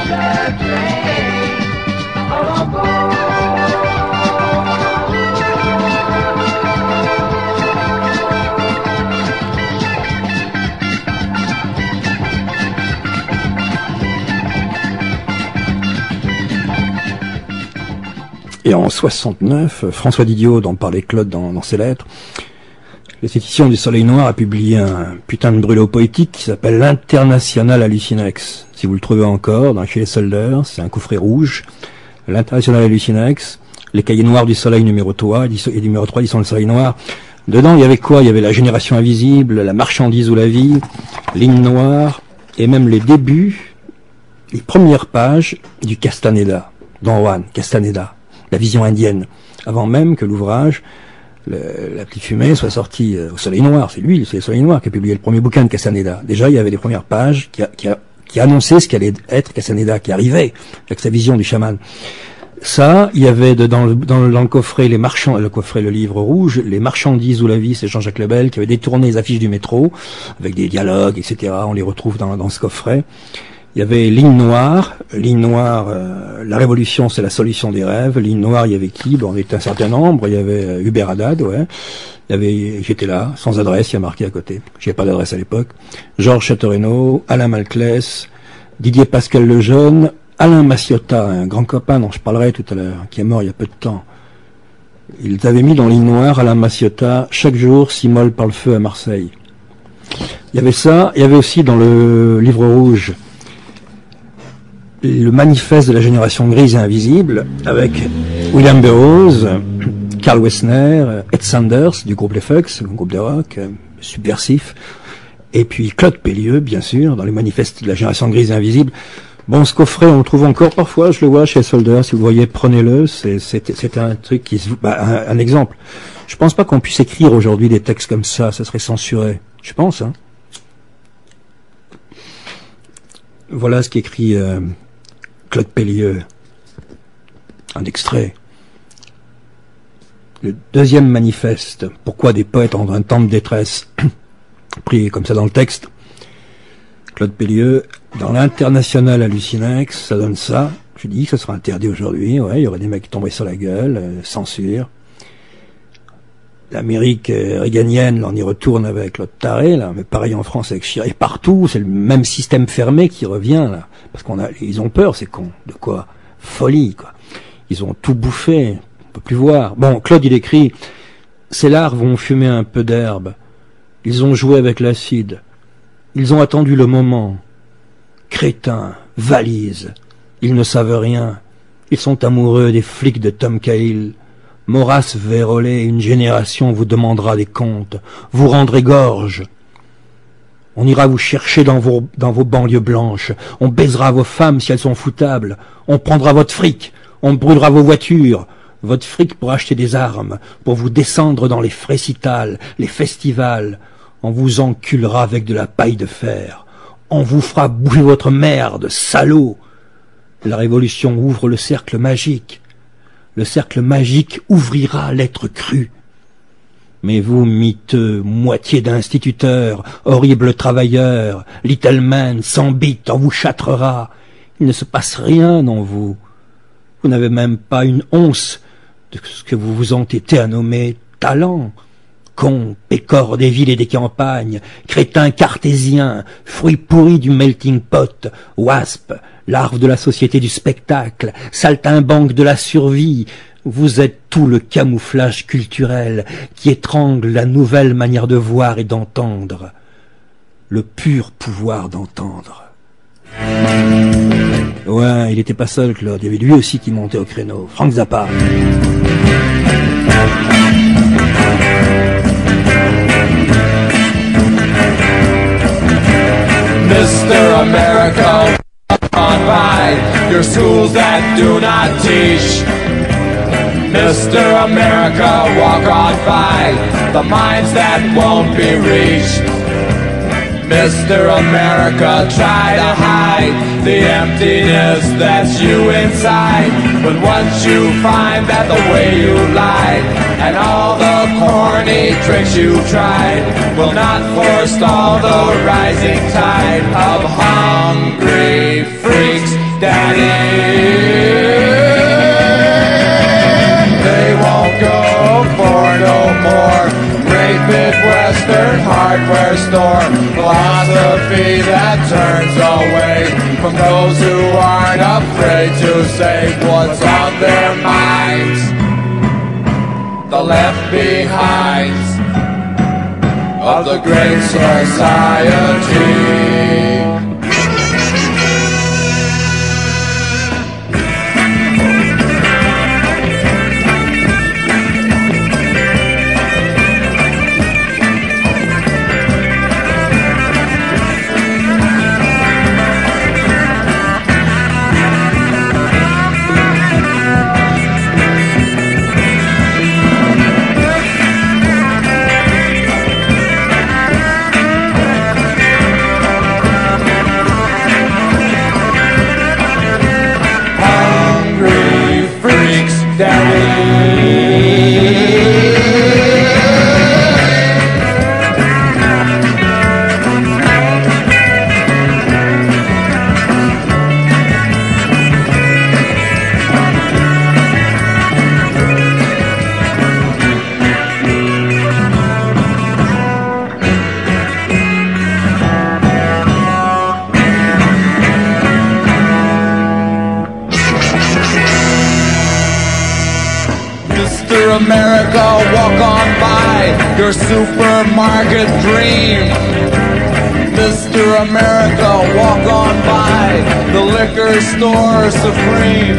the train. All on board. Et en 69, François Didiot, dont parlait Claude dans ses lettres, les éditions du Soleil Noir a publié un putain de brûlot poétique qui s'appelle l'International Hallucinex. Si vous le trouvez encore, chez les soldeurs, c'est un coffret rouge. L'International Hallucinex, les cahiers noirs du soleil numéro 3, et numéro 3, édition le soleil noir. Dedans, il y avait quoi? Il y avait la génération invisible, la marchandise ou la vie, ligne noire, et même les débuts, les premières pages du Castaneda, Don Juan Castaneda, la vision indienne, avant même que l'ouvrage, la petite fumée, soit sorti au soleil noir. C'est lui, c'est le soleil noir qui a publié le premier bouquin de Castaneda. Déjà, il y avait les premières pages qui annonçaient ce qu'allait être Castaneda, qui arrivait avec sa vision du chaman. Ça, il y avait dans le coffret le livre rouge, les marchandises ou la vie, c'est Jean-Jacques Lebel qui avait détourné les affiches du métro avec des dialogues, etc. On les retrouve dans ce coffret. Il y avait Ligne Noire, la révolution c'est la solution des rêves. Ligne Noire, il y avait qui? Bon, on était un certain nombre. Il y avait Hubert Haddad, ouais. J'étais là, sans adresse, il y a marqué à côté. J'avais pas d'adresse à l'époque. Georges Châteaurenaud, Alain Malclès, Didier Pascal Lejeune, Alain Massiota, un grand copain dont je parlerai tout à l'heure, qui est mort il y a peu de temps. Ils avaient mis dans Ligne Noire, Alain Massiota, chaque jour, 6 molles par le feu à Marseille. Il y avait ça, il y avait aussi dans le livre rouge, le manifeste de la génération grise et invisible, avec William Burroughs, Carl Wessner, Ed Sanders, du groupe Les Fucks, un groupe de rock, subversif, et puis Claude Pellieux, bien sûr, dans les manifestes de la génération grise et invisible. Bon, ce coffret, on le trouve encore parfois, je le vois chez Solder, si vous le voyez, prenez-le, c'est un truc qui se... un exemple. Je pense pas qu'on puisse écrire aujourd'hui des textes comme ça serait censuré. Je pense, hein. Voilà ce qu'écrit Claude Pellieux. Un extrait. Le deuxième manifeste. Pourquoi des poètes ont un temps de détresse? Pris comme ça dans le texte. Claude Pellieux, dans l'International Hallucinex, ça donne ça. Je dis que ça sera interdit aujourd'hui. Ouais, il y aurait des mecs qui tomberaient sur la gueule, censure. L'Amérique réganienne, là, on y retourne avec l'autre taré, là, mais pareil en France avec Chirac. Et partout, c'est le même système fermé qui revient, là. Parce ils ont peur, ces cons. De quoi? Folie, quoi. Ils ont tout bouffé. On peut plus voir. Bon, Claude, il écrit, ces larves vont fumer un peu d'herbe. Ils ont joué avec l'acide. Ils ont attendu le moment. Crétins, valises. Ils ne savent rien. Ils sont amoureux des flics de Tom Cahill. Maurras Vérolé, une génération vous demandera des comptes. Vous rendrez gorge. On ira vous chercher dans vos banlieues blanches. On baisera vos femmes si elles sont foutables. On prendra votre fric. On brûlera vos voitures. Votre fric pour acheter des armes. Pour vous descendre dans les frécitales, les festivals. On vous enculera avec de la paille de fer. On vous fera bouger votre merde, salaud. La révolution ouvre le cercle magique. Le cercle magique ouvrira l'être cru. Mais vous, miteux, moitié d'instituteurs, horribles travailleurs, little man, sans bite, on vous châtrera. Il ne se passe rien en vous. Vous n'avez même pas une once de ce que vous vous entêtez à nommer talent. Con, pécor des villes et des campagnes, crétin cartésien, fruit pourri du melting pot, wasp, larve de la société du spectacle, saltimbanque de la survie, vous êtes tout le camouflage culturel qui étrangle la nouvelle manière de voir et d'entendre, le pur pouvoir d'entendre. Ouais, il était pas seul, Claude, il y avait lui aussi qui montait au créneau, Frank Zappa. Mr. America, on by your schools that do not teach. Mr. America, walk on by the minds that won't be reached. Mr. America, try to hide the emptiness that's you inside. But once you find that the way you lied and all the corny tricks you tried will not forestall the rising tide of hungry freaks, Daddy. They won't go for no more great Midwestern hardware store philosophy that turns away from those who aren't afraid to say what's on their minds. The left behinds of the great society. your supermarket dream. Mr. America, walk on by the liquor store supreme.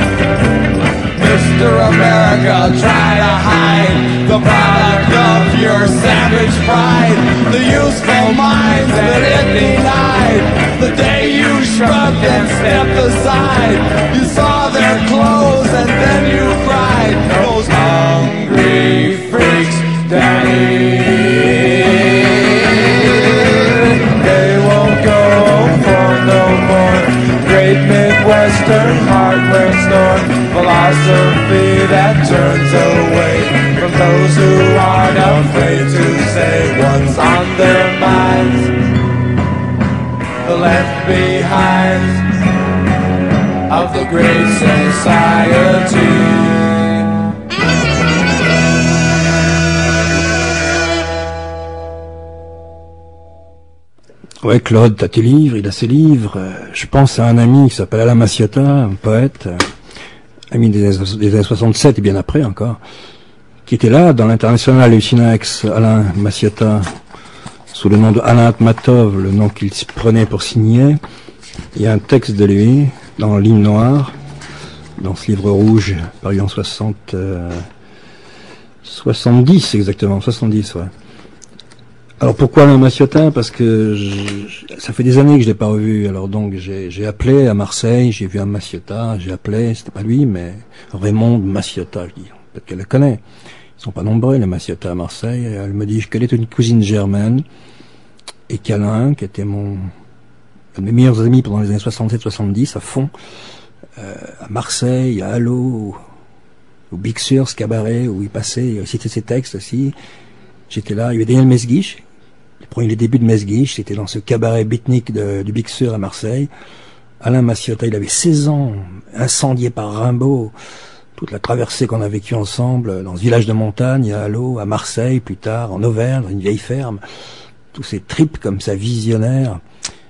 Mr. America, try to hide the product of your savage pride. The useful minds that it denied. The day you shrugged and stepped aside. You saw their clothes and then you cried. Those hungry freaks, Daddy. They won't go for no more. Great Midwestern hardware store. Philosophy that turns away from those who aren't afraid to say what's on their minds. The left behind of the great society. Ouais, Claude, t'as tes livres, il a ses livres. Je pense à un ami qui s'appelle Alain Massiota, un poète, ami des années 67 et bien après encore, qui était là dans l'International Hallucinax, Alain Massiota, sous le nom de Alain Atmatov, le nom qu'il prenait pour signer. Il y a un texte de lui dans l'hymne noir, dans ce livre rouge, paru en 70 exactement, 70, ouais. Alors pourquoi Alain Massiota? Parce que ça fait des années que je l'ai pas revu. Alors donc j'ai appelé à Marseille, j'ai vu un Massiota, j'ai appelé, c'était pas lui, mais Raymond Massiota, je dis. Peut-être qu'elle le connaît. Ils sont pas nombreux les Massiota à Marseille. Et elle me dit qu'elle est une cousine germaine et qu'Alain, qui était un de mes meilleurs amis pendant les années 67-70 à fond, à Marseille, à Allo, au Big Sur, ce cabaret où il passait, il citait ses textes aussi. J'étais là, il y avait Daniel Mesguich. Les débuts de Mesguich, c'était dans ce cabaret beatnik du Big Sur à Marseille. Alain Massiota, il avait 16 ans, incendié par Rimbaud. Toute la traversée qu'on a vécue ensemble, dans ce village de montagne, à Allo, à Marseille, plus tard, en Auvergne, dans une vieille ferme. Tous ces tripes comme ça, visionnaires.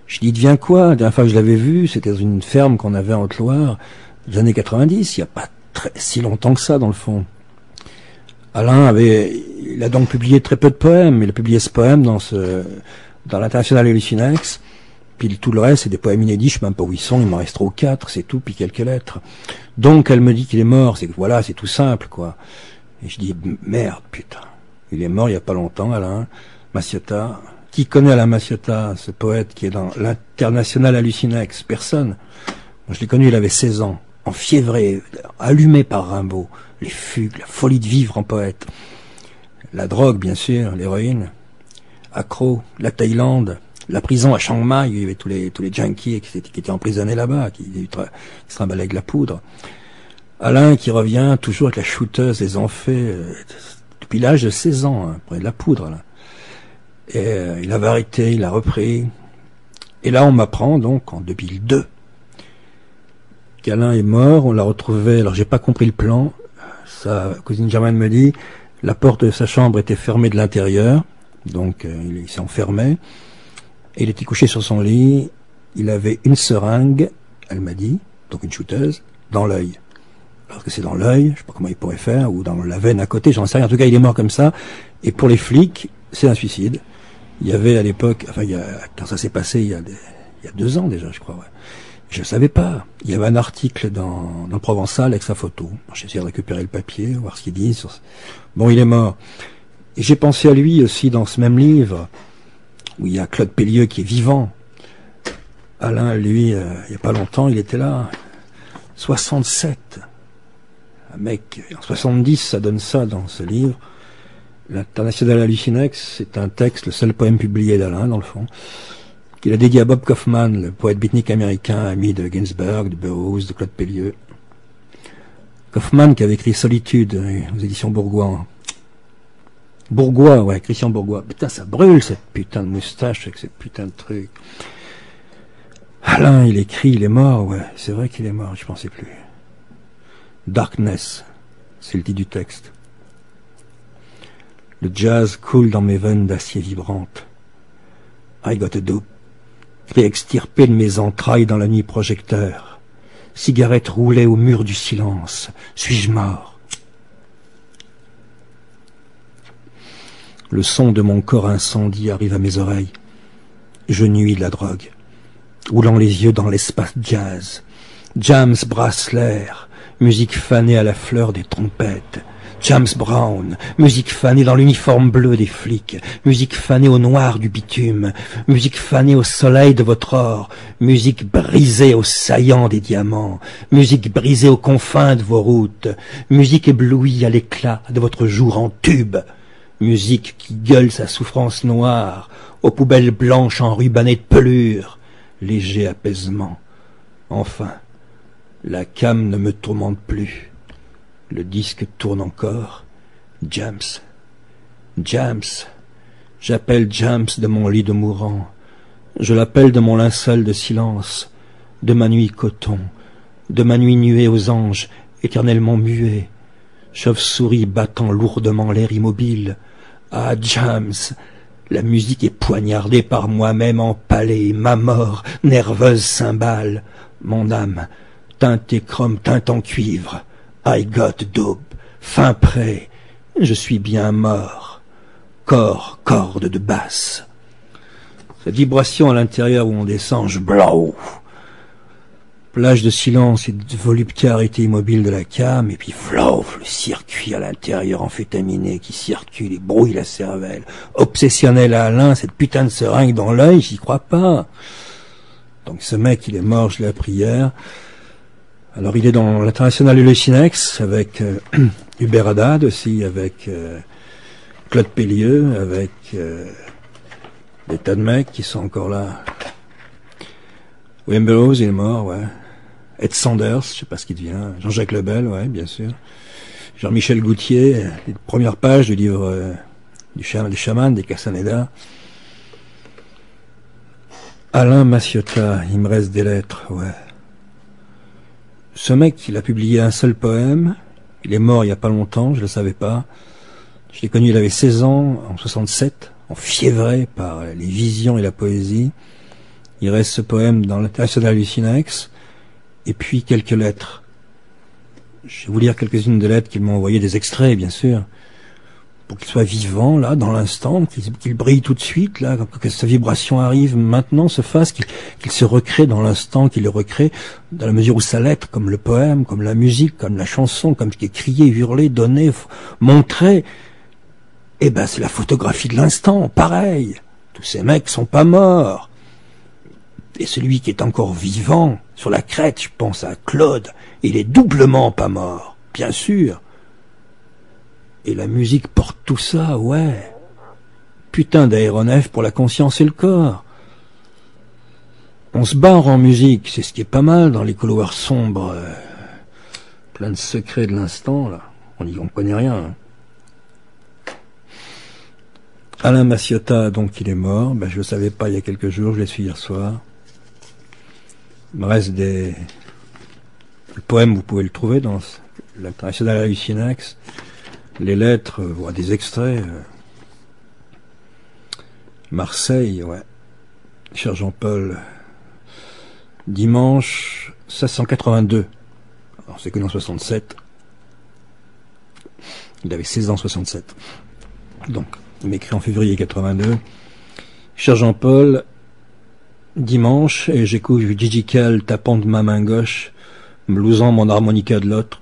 Je dis, il devient quoi? La dernière fois que je l'avais vu, c'était dans une ferme qu'on avait en Haute-Loire, des années 90, il n'y a pas si longtemps que ça, dans le fond. Alain il a donc publié très peu de poèmes. Il a publié ce poème dans l'International Hallucinax. Puis tout le reste, c'est des poèmes inédits. Je sais même pas où ils sont. Il m'en reste 3 ou 4, c'est tout. Puis quelques lettres. Donc elle me dit qu'il est mort. C'est tout simple, quoi. Et je dis merde, putain. Il est mort il y a pas longtemps, Alain Massiota. Qui connaît Alain Massiota, ce poète qui est dans l'International Hallucinax? Personne. Moi, je l'ai connu. Il avait 16 ans, enfiévré, allumé par Rimbaud. Les fugues, la folie de vivre en poète. La drogue, bien sûr, l'héroïne, accro, la Thaïlande, la prison à Chiang Mai, il y avait tous les junkies qui étaient emprisonnés là-bas, qui se trimbalaient avec la poudre. Alain qui revient toujours avec la shooteuse, les en fait, depuis l'âge de 16 ans, hein, près de la poudre, là. Et il avait arrêté, il a repris. Et là, on m'apprend, donc, en 2002, qu'Alain est mort, on l'a retrouvé, alors j'ai pas compris le plan. Sa cousine germaine me dit, la porte de sa chambre était fermée de l'intérieur, donc il s'est enfermé, et il était couché sur son lit, il avait une seringue, elle m'a dit, donc une shooteuse, dans l'œil. Alors que c'est dans l'œil, je sais pas comment il pourrait faire, ou dans la veine à côté, j'en sais rien, en tout cas il est mort comme ça, et pour les flics, c'est un suicide. Il y avait à l'époque, enfin quand ça s'est passé il y a 2 ans déjà, je crois, ouais. Je ne savais pas. Il y avait un article dans le Provençal avec sa photo. J'ai essayé de récupérer le papier, voir ce qu'il dit. Bon, il est mort. Et j'ai pensé à lui aussi dans ce même livre, où il y a Claude Pellieux qui est vivant. Alain, lui, il n'y a pas longtemps, il était là. 67. Un mec, en 70, ça donne ça dans ce livre. L'International Hallucinax, c'est un texte, le seul poème publié d'Alain, dans le fond, qu'il a dédié à Bob Kaufman, le poète beatnik américain, ami de Ginsberg, de Burroughs, de Claude Pellieux. Kaufman qui avait écrit Solitude aux éditions Bourgois. Bourgois, ouais, Christian Bourgois. Putain, ça brûle cette putain de moustache avec cette putain de truc. Alain, il écrit, il est mort, ouais, c'est vrai qu'il est mort, je pensais plus. Darkness, c'est le titre du texte. Le jazz coule dans mes veines d'acier vibrante. I got a dope. Cri extirpé de mes entrailles dans la nuit projecteur. Cigarette roulée au mur du silence. Suis-je mort? Le son de mon corps incendie arrive à mes oreilles. Je nuis de la drogue, roulant les yeux dans l'espace jazz. James brasse l'air, musique fanée à la fleur des trompettes. James Brown, musique fanée dans l'uniforme bleu des flics, musique fanée au noir du bitume, musique fanée au soleil de votre or, musique brisée au saillant des diamants, musique brisée aux confins de vos routes, musique éblouie à l'éclat de votre jour en tube, musique qui gueule sa souffrance noire aux poubelles blanches enrubannées de pelure, léger apaisement. Enfin, la came ne me tourmente plus. Le disque tourne encore. James. James. J'appelle James de mon lit de mourant. Je l'appelle de mon linceul de silence, de ma nuit coton, de ma nuit nuée aux anges, éternellement muets. Chauve-souris battant lourdement l'air immobile. Ah, James. La musique est poignardée par moi-même empalée, ma mort, nerveuse cymbale. Mon âme, teinte et chrome, teinte en cuivre. I got dope, fin prêt, je suis bien mort. Corps, corde de basse. Cette vibration à l'intérieur où on descend, je blow. Plage de silence et de volupté arrêtée immobile de la came, et puis flow, le circuit à l'intérieur amphétaminé qui circule et brouille la cervelle. Obsessionnel à Alain, cette putain de seringue dans l'œil, j'y crois pas. Donc ce mec, il est mort, je l'ai appris hier. Alors il est dans l'international Hallucinex avec Hubert Haddad aussi, avec Claude Pellieux, avec des tas de mecs qui sont encore là. William Burroughs, il est mort, ouais. Ed Sanders, je sais pas ce qu'il devient. Jean-Jacques Lebel, ouais, bien sûr. Jean-Michel Goutier, les premières pages du livre des chamans, des Castaneda. Alain Massiota, il me reste des lettres, ouais. Ce mec, il a publié un seul poème. Il est mort il y a pas longtemps, je le savais pas. Je l'ai connu, il avait 16 ans, en 67, enfiévré par les visions et la poésie. Il reste ce poème dans l'International Hallucinex, et puis quelques lettres. Je vais vous lire quelques-unes des lettres qu'il m'a envoyées, des extraits, bien sûr, pour qu'il soit vivant, là, dans l'instant, qu'il brille tout de suite, là, que sa vibration arrive maintenant, se fasse, qu'il se recrée dans l'instant, qu'il le recrée, dans la mesure où sa lettre, comme le poème, comme la musique, comme la chanson, comme ce qui est crié, hurlé, donné, montré, eh ben, c'est la photographie de l'instant, pareil. Tous ces mecs sont pas morts. Et celui qui est encore vivant, sur la crête, je pense à Claude, il est doublement pas mort, bien sûr. Et la musique porte tout ça, ouais. Putain d'aéronef pour la conscience et le corps. On se barre en musique, c'est ce qui est pas mal dans les couloirs sombres. Plein de secrets de l'instant, là. On connaît rien. Hein. Alain Massiota, donc, il est mort. Ben, je le savais pas il y a quelques jours, je l'ai su hier soir. Il me reste des... Le poème, vous pouvez le trouver dans l'International Hallucinex. Les lettres, des extraits. Marseille, ouais. Cher Jean-Paul. Dimanche 1682. Alors c'est que dans 67. Il avait 16 ans 67. Donc, il m'écrit en février 82. Cher Jean-Paul, dimanche, et j'écoute Gigi Cal tapant de ma main gauche, blousant mon harmonica de l'autre.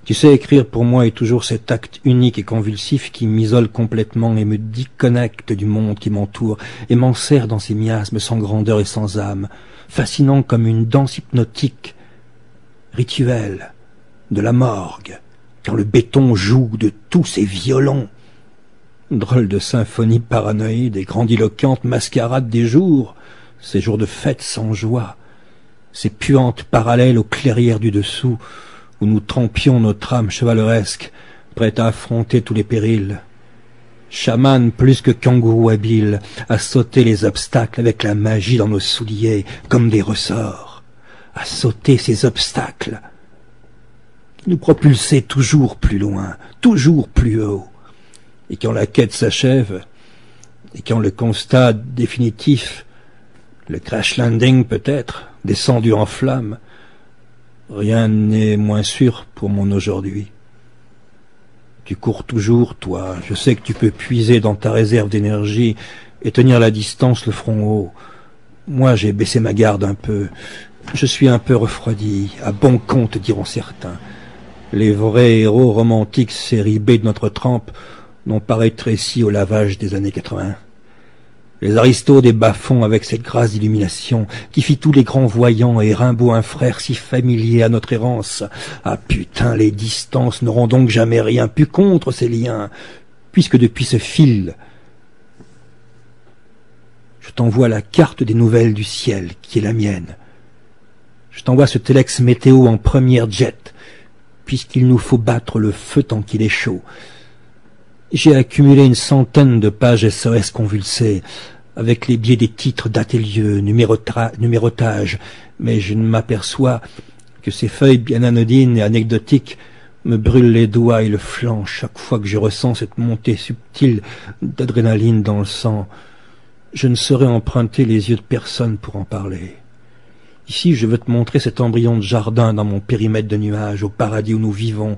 Tu sais, écrire pour moi est toujours cet acte unique et convulsif qui m'isole complètement et me déconnecte du monde qui m'entoure et m'enserre dans ses miasmes sans grandeur et sans âme, fascinant comme une danse hypnotique, rituelle, de la morgue, quand le béton joue de tous ses violons. Drôle de symphonie paranoïde et grandiloquente mascarade des jours, ces jours de fête sans joie, ces puantes parallèles aux clairières du dessous, où nous trempions notre âme chevaleresque, prête à affronter tous les périls. Chaman plus que kangourou habile, à sauter les obstacles avec la magie dans nos souliers, comme des ressorts, à sauter ces obstacles, qui nous propulsaient toujours plus loin, toujours plus haut. Et quand la quête s'achève, et quand le constat définitif, le crash landing peut-être, descendu en flammes, rien n'est moins sûr pour mon aujourd'hui. Tu cours toujours, toi. Je sais que tu peux puiser dans ta réserve d'énergie et tenir la distance, le front haut. Moi, j'ai baissé ma garde un peu. Je suis un peu refroidi, à bon compte, diront certains. Les vrais héros romantiques série B de notre trempe n'ont pas rétréci au lavage des années 80. Les aristos des bas-fonds avec cette grâce d'illumination qui fit tous les grands voyants et Rimbaud un frère si familier à notre errance. Ah putain, les distances n'auront donc jamais rien pu contre ces liens, puisque depuis ce fil, je t'envoie la carte des nouvelles du ciel qui est la mienne. Je t'envoie ce téléx météo en première jet, puisqu'il nous faut battre le feu tant qu'il est chaud. J'ai accumulé une centaine de pages SOS convulsées, avec les biais des titres, date et lieu, numérotage, mais je ne m'aperçois que ces feuilles bien anodines et anecdotiques me brûlent les doigts et le flanc chaque fois que je ressens cette montée subtile d'adrénaline dans le sang. Je ne saurais emprunter les yeux de personne pour en parler. Ici, je veux te montrer cet embryon de jardin dans mon périmètre de nuages, au paradis où nous vivons.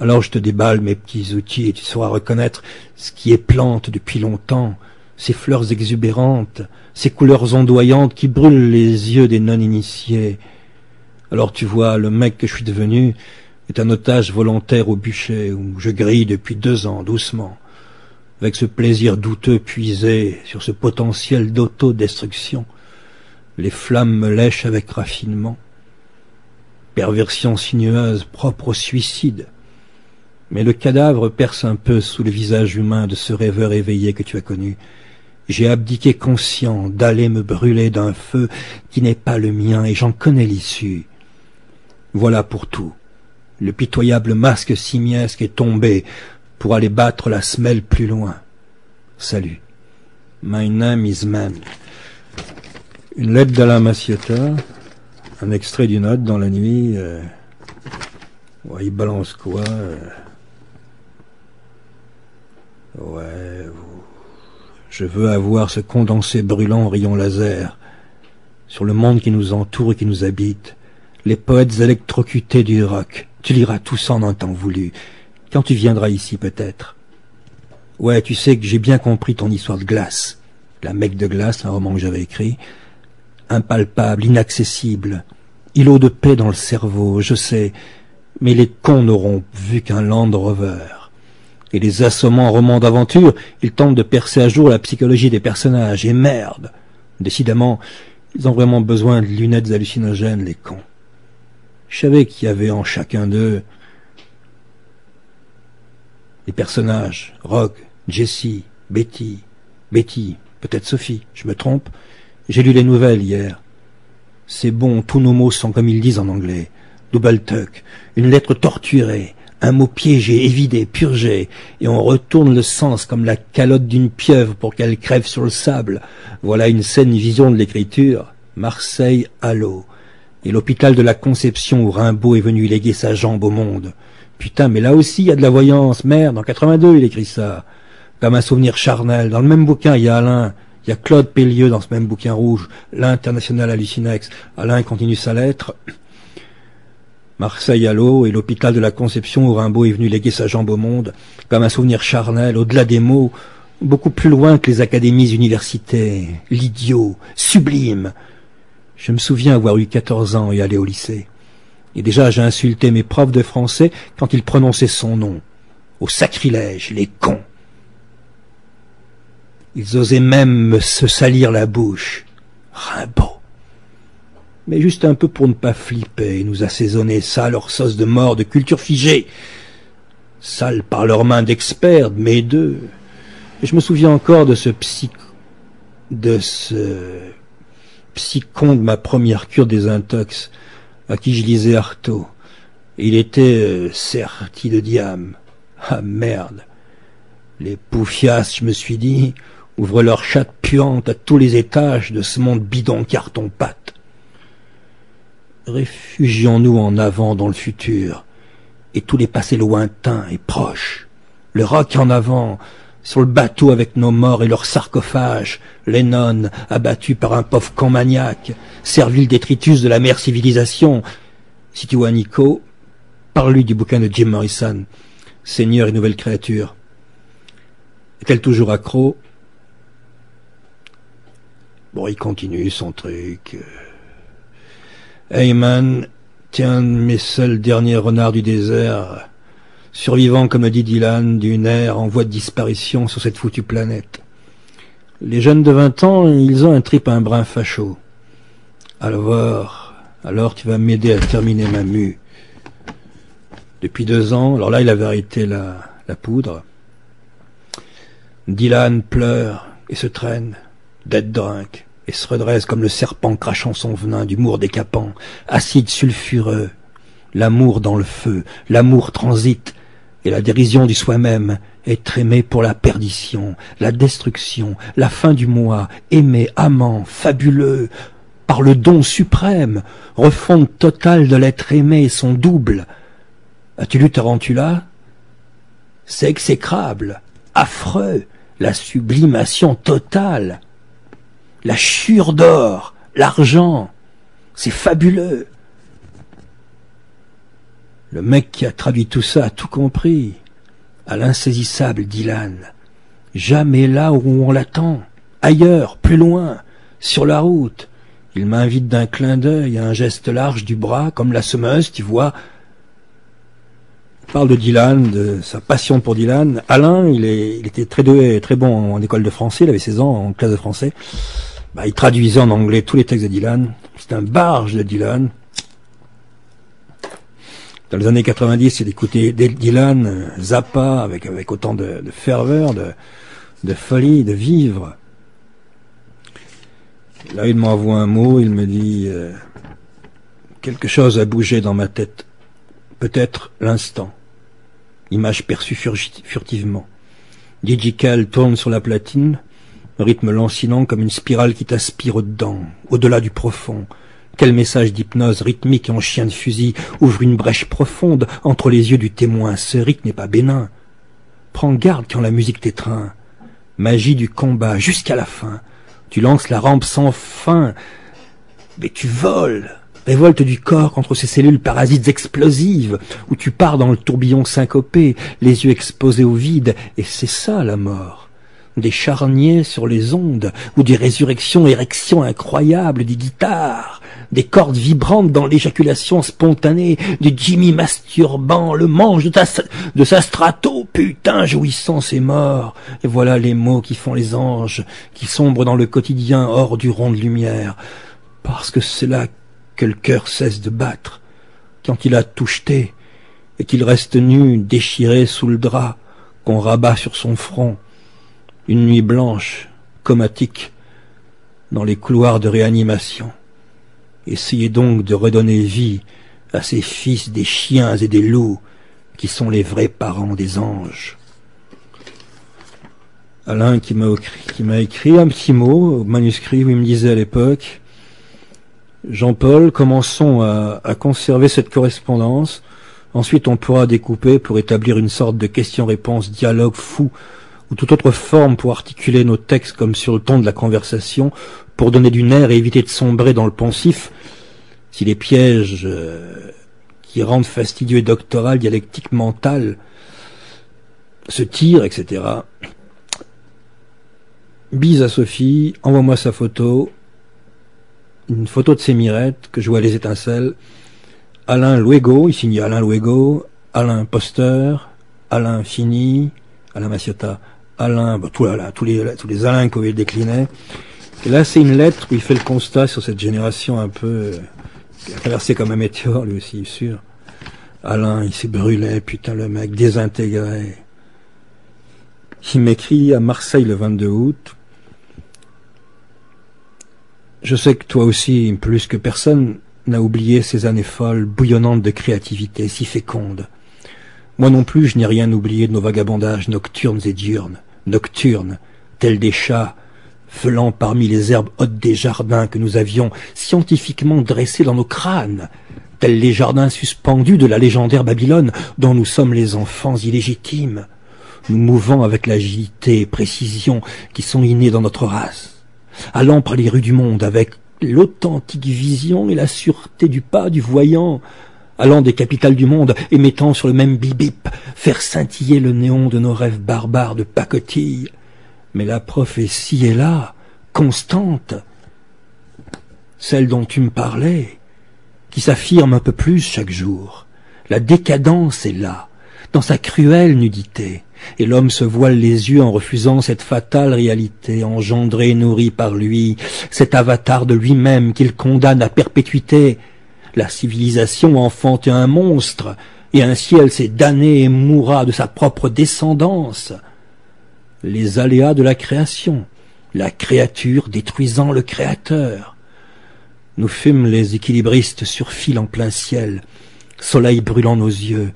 Alors je te déballe mes petits outils et tu sauras reconnaître ce qui est plante depuis longtemps, ces fleurs exubérantes, ces couleurs ondoyantes qui brûlent les yeux des non-initiés. Alors tu vois, le mec que je suis devenu est un otage volontaire au bûcher, où je grille depuis 2 ans, doucement, avec ce plaisir douteux puisé sur ce potentiel d'autodestruction. Les flammes me lèchent avec raffinement. Perversion sinueuse propre au suicide. Mais le cadavre perce un peu sous le visage humain de ce rêveur éveillé que tu as connu. J'ai abdiqué conscient d'aller me brûler d'un feu qui n'est pas le mien et j'en connais l'issue. Voilà pour tout. Le pitoyable masque simiesque est tombé pour aller battre la semelle plus loin. Salut. My name is Man. Une lettre d'Alain Massiota, un extrait d'une note dans la nuit. Ouais, il balance quoi Ouais, je veux avoir ce condensé brûlant en rayon laser sur le monde qui nous entoure et qui nous habite. Les poètes électrocutés du rock. Tu liras tout ça en un temps voulu. Quand tu viendras ici, peut-être. Ouais, tu sais que j'ai bien compris ton histoire de glace. La Mecque de glace, un roman que j'avais écrit. Impalpable, inaccessible. Îlot de paix dans le cerveau, je sais. Mais les cons n'auront vu qu'un Land Rover. Et les assommants romans d'aventure, ils tentent de percer à jour la psychologie des personnages. Et merde, décidément, ils ont vraiment besoin de lunettes hallucinogènes, les cons. Je savais qu'il y avait en chacun d'eux les personnages, Rogue, Jessie, Betty, peut-être Sophie, je me trompe. J'ai lu les nouvelles hier. C'est bon, tous nos mots sont comme ils disent en anglais. Double tuck, une lettre torturée, un mot piégé, évidé, purgé, et on retourne le sens comme la calotte d'une pieuvre pour qu'elle crève sur le sable. Voilà une saine vision de l'écriture. Marseille à l'eau. Et l'hôpital de la Conception où Rimbaud est venu léguer sa jambe au monde. Putain, mais là aussi il y a de la voyance. Merde, en 82 il écrit ça. Comme un souvenir charnel. Dans le même bouquin, il y a Alain. Il y a Claude Pellieu dans ce même bouquin rouge. L'International Hallucinex. Alain continue sa lettre. Marseille à l'eau et l'hôpital de la Conception où Rimbaud est venu léguer sa jambe au monde. Comme un souvenir charnel, au-delà des mots, beaucoup plus loin que les académies universitaires. L'idiot, sublime. Je me souviens avoir eu 14 ans et aller au lycée. Et déjà j'ai insulté mes profs de français quand ils prononçaient son nom. Au sacrilège, les cons. Ils osaient même se salir la bouche. Rimbaud. Mais juste un peu pour ne pas flipper et nous assaisonner ça à leur sauce de mort de culture figée. Sale par leurs mains d'experts, mais d'eux. Et je me souviens encore de ce psychon de ma première cure des intox, à qui je lisais Artaud. Et il était serti de diam. Ah merde. Les poufias, je me suis dit, ouvrent leurs chattes puantes à tous les étages de ce monde bidon carton-pâte. Réfugions-nous en avant dans le futur, et tous les passés lointains et proches. Le rock en avant, sur le bateau avec nos morts et leurs sarcophages, les nonnes abattues par un pauvre con maniaque, servile détritus de la mère civilisation. Si tu vois Nico, parle-lui du bouquin de Jim Morrison. Seigneur et nouvelle créature. Est-elle toujours accro? Bon, il continue son truc. Hey man, tiens, mes seuls derniers renards du désert, survivants, comme le dit Dylan, d'une ère en voie de disparition sur cette foutue planète. Les jeunes de 20 ans, ils ont un trip un brin facho. Alors tu vas m'aider à terminer ma mue. Depuis 2 ans, alors là il avait arrêté la poudre. Dylan pleure et se traîne, dead drunk, et se redresse comme le serpent crachant son venin d'humour décapant, acide sulfureux. L'amour dans le feu, l'amour transite, et la dérision du soi-même, être aimé pour la perdition, la destruction, la fin du moi, aimé, amant, fabuleux, par le don suprême, refonte totale de l'être aimé, son double. As-tu lu Tarantula? C'est exécrable, affreux, la sublimation totale, la chure d'or, l'argent, c'est fabuleux. Le mec qui a traduit tout ça a tout compris. À l'insaisissable Dylan. Jamais là où on l'attend. Ailleurs, plus loin, sur la route. Il m'invite d'un clin d'œil à un geste large du bras, comme la semeuse, tu vois. Il parle de Dylan, de sa passion pour Dylan. Alain, il était très doué, très bon en école de français, il avait 16 ans en classe de français. Il traduisait en anglais tous les textes de Dylan. C'est un barge de Dylan. Dans les années 90, il écoutait Dylan, Zappa, avec autant de ferveur, de folie, de vivre. Là, il m'envoie un mot, il me dit quelque chose a bougé dans ma tête. Peut-être l'instant. Image perçue furtivement. Digical tourne sur la platine, rythme lancinant comme une spirale qui t'aspire au-dedans, au-delà du profond. Quel message d'hypnose rythmique en chien de fusil ouvre une brèche profonde entre les yeux du témoin. Ce rythme n'est pas bénin. Prends garde quand la musique t'étreint. Magie du combat jusqu'à la fin. Tu lances la rampe sans fin, mais tu voles. Révolte du corps contre ces cellules parasites explosives, où tu pars dans le tourbillon syncopé, les yeux exposés au vide, et c'est ça la mort. Des charniers sur les ondes, ou des résurrections, érections incroyables, des guitares, des cordes vibrantes dans l'éjaculation spontanée, de Jimmy masturbant, le manche de sa strato, putain, jouissance et mort. Et voilà les mots qui font les anges, qui sombrent dans le quotidien hors du rond de lumière, parce que c'est là que le cœur cesse de battre, quand il a tout jeté, et qu'il reste nu, déchiré sous le drap, qu'on rabat sur son front. Une nuit blanche, comatique, dans les couloirs de réanimation. Essayez donc de redonner vie à ces fils des chiens et des loups qui sont les vrais parents des anges. Alain qui m'a écrit un petit mot, manuscrit, où il me disait à l'époque: Jean-Paul, commençons à conserver cette correspondance. Ensuite, on pourra découper pour établir une sorte de question-réponse, dialogue fou, ou toute autre forme pour articuler nos textes comme sur le ton de la conversation, pour donner du nerf et éviter de sombrer dans le poncif, si les pièges qui rendent fastidieux et doctoral, dialectique mentale, se tirent, etc. Bise à Sophie, envoie-moi sa photo, une photo de ses mirettes, que je vois les étincelles. Alain Luego, il signe Alain Luego, Alain Poster, Alain Fini, Alain Maciota, Alain, tous les Alains qu'on déclinait. Et là, c'est une lettre où il fait le constat sur cette génération un peu, qui a traversé comme un météore, lui aussi, sûr. Alain, il s'est brûlé, putain, le mec, désintégré. Il m'écrit à Marseille le 22 août. Je sais que toi aussi, plus que personne, n'a oublié ces années folles, bouillonnantes de créativité, si fécondes. Moi non plus, je n'ai rien oublié de nos vagabondages nocturnes et diurnes, nocturnes, tels des chats, feulant parmi les herbes hautes des jardins que nous avions scientifiquement dressés dans nos crânes, tels les jardins suspendus de la légendaire Babylone dont nous sommes les enfants illégitimes, nous mouvant avec l'agilité et précision qui sont innées dans notre race, allant par les rues du monde avec l'authentique vision et la sûreté du pas du voyant, allant des capitales du monde et mettant sur le même bip-bip, faire scintiller le néon de nos rêves barbares de pacotille. Mais la prophétie est là, constante, celle dont tu me parlais, qui s'affirme un peu plus chaque jour. La décadence est là, dans sa cruelle nudité, et l'homme se voile les yeux en refusant cette fatale réalité, engendrée et nourrie par lui, cet avatar de lui-même qu'il condamne à perpétuité. La civilisation a enfanté un monstre, et ainsi elle s'est damnée et mourra de sa propre descendance. Les aléas de la création, la créature détruisant le créateur. Nous fûmes les équilibristes sur fil en plein ciel, soleil brûlant nos yeux,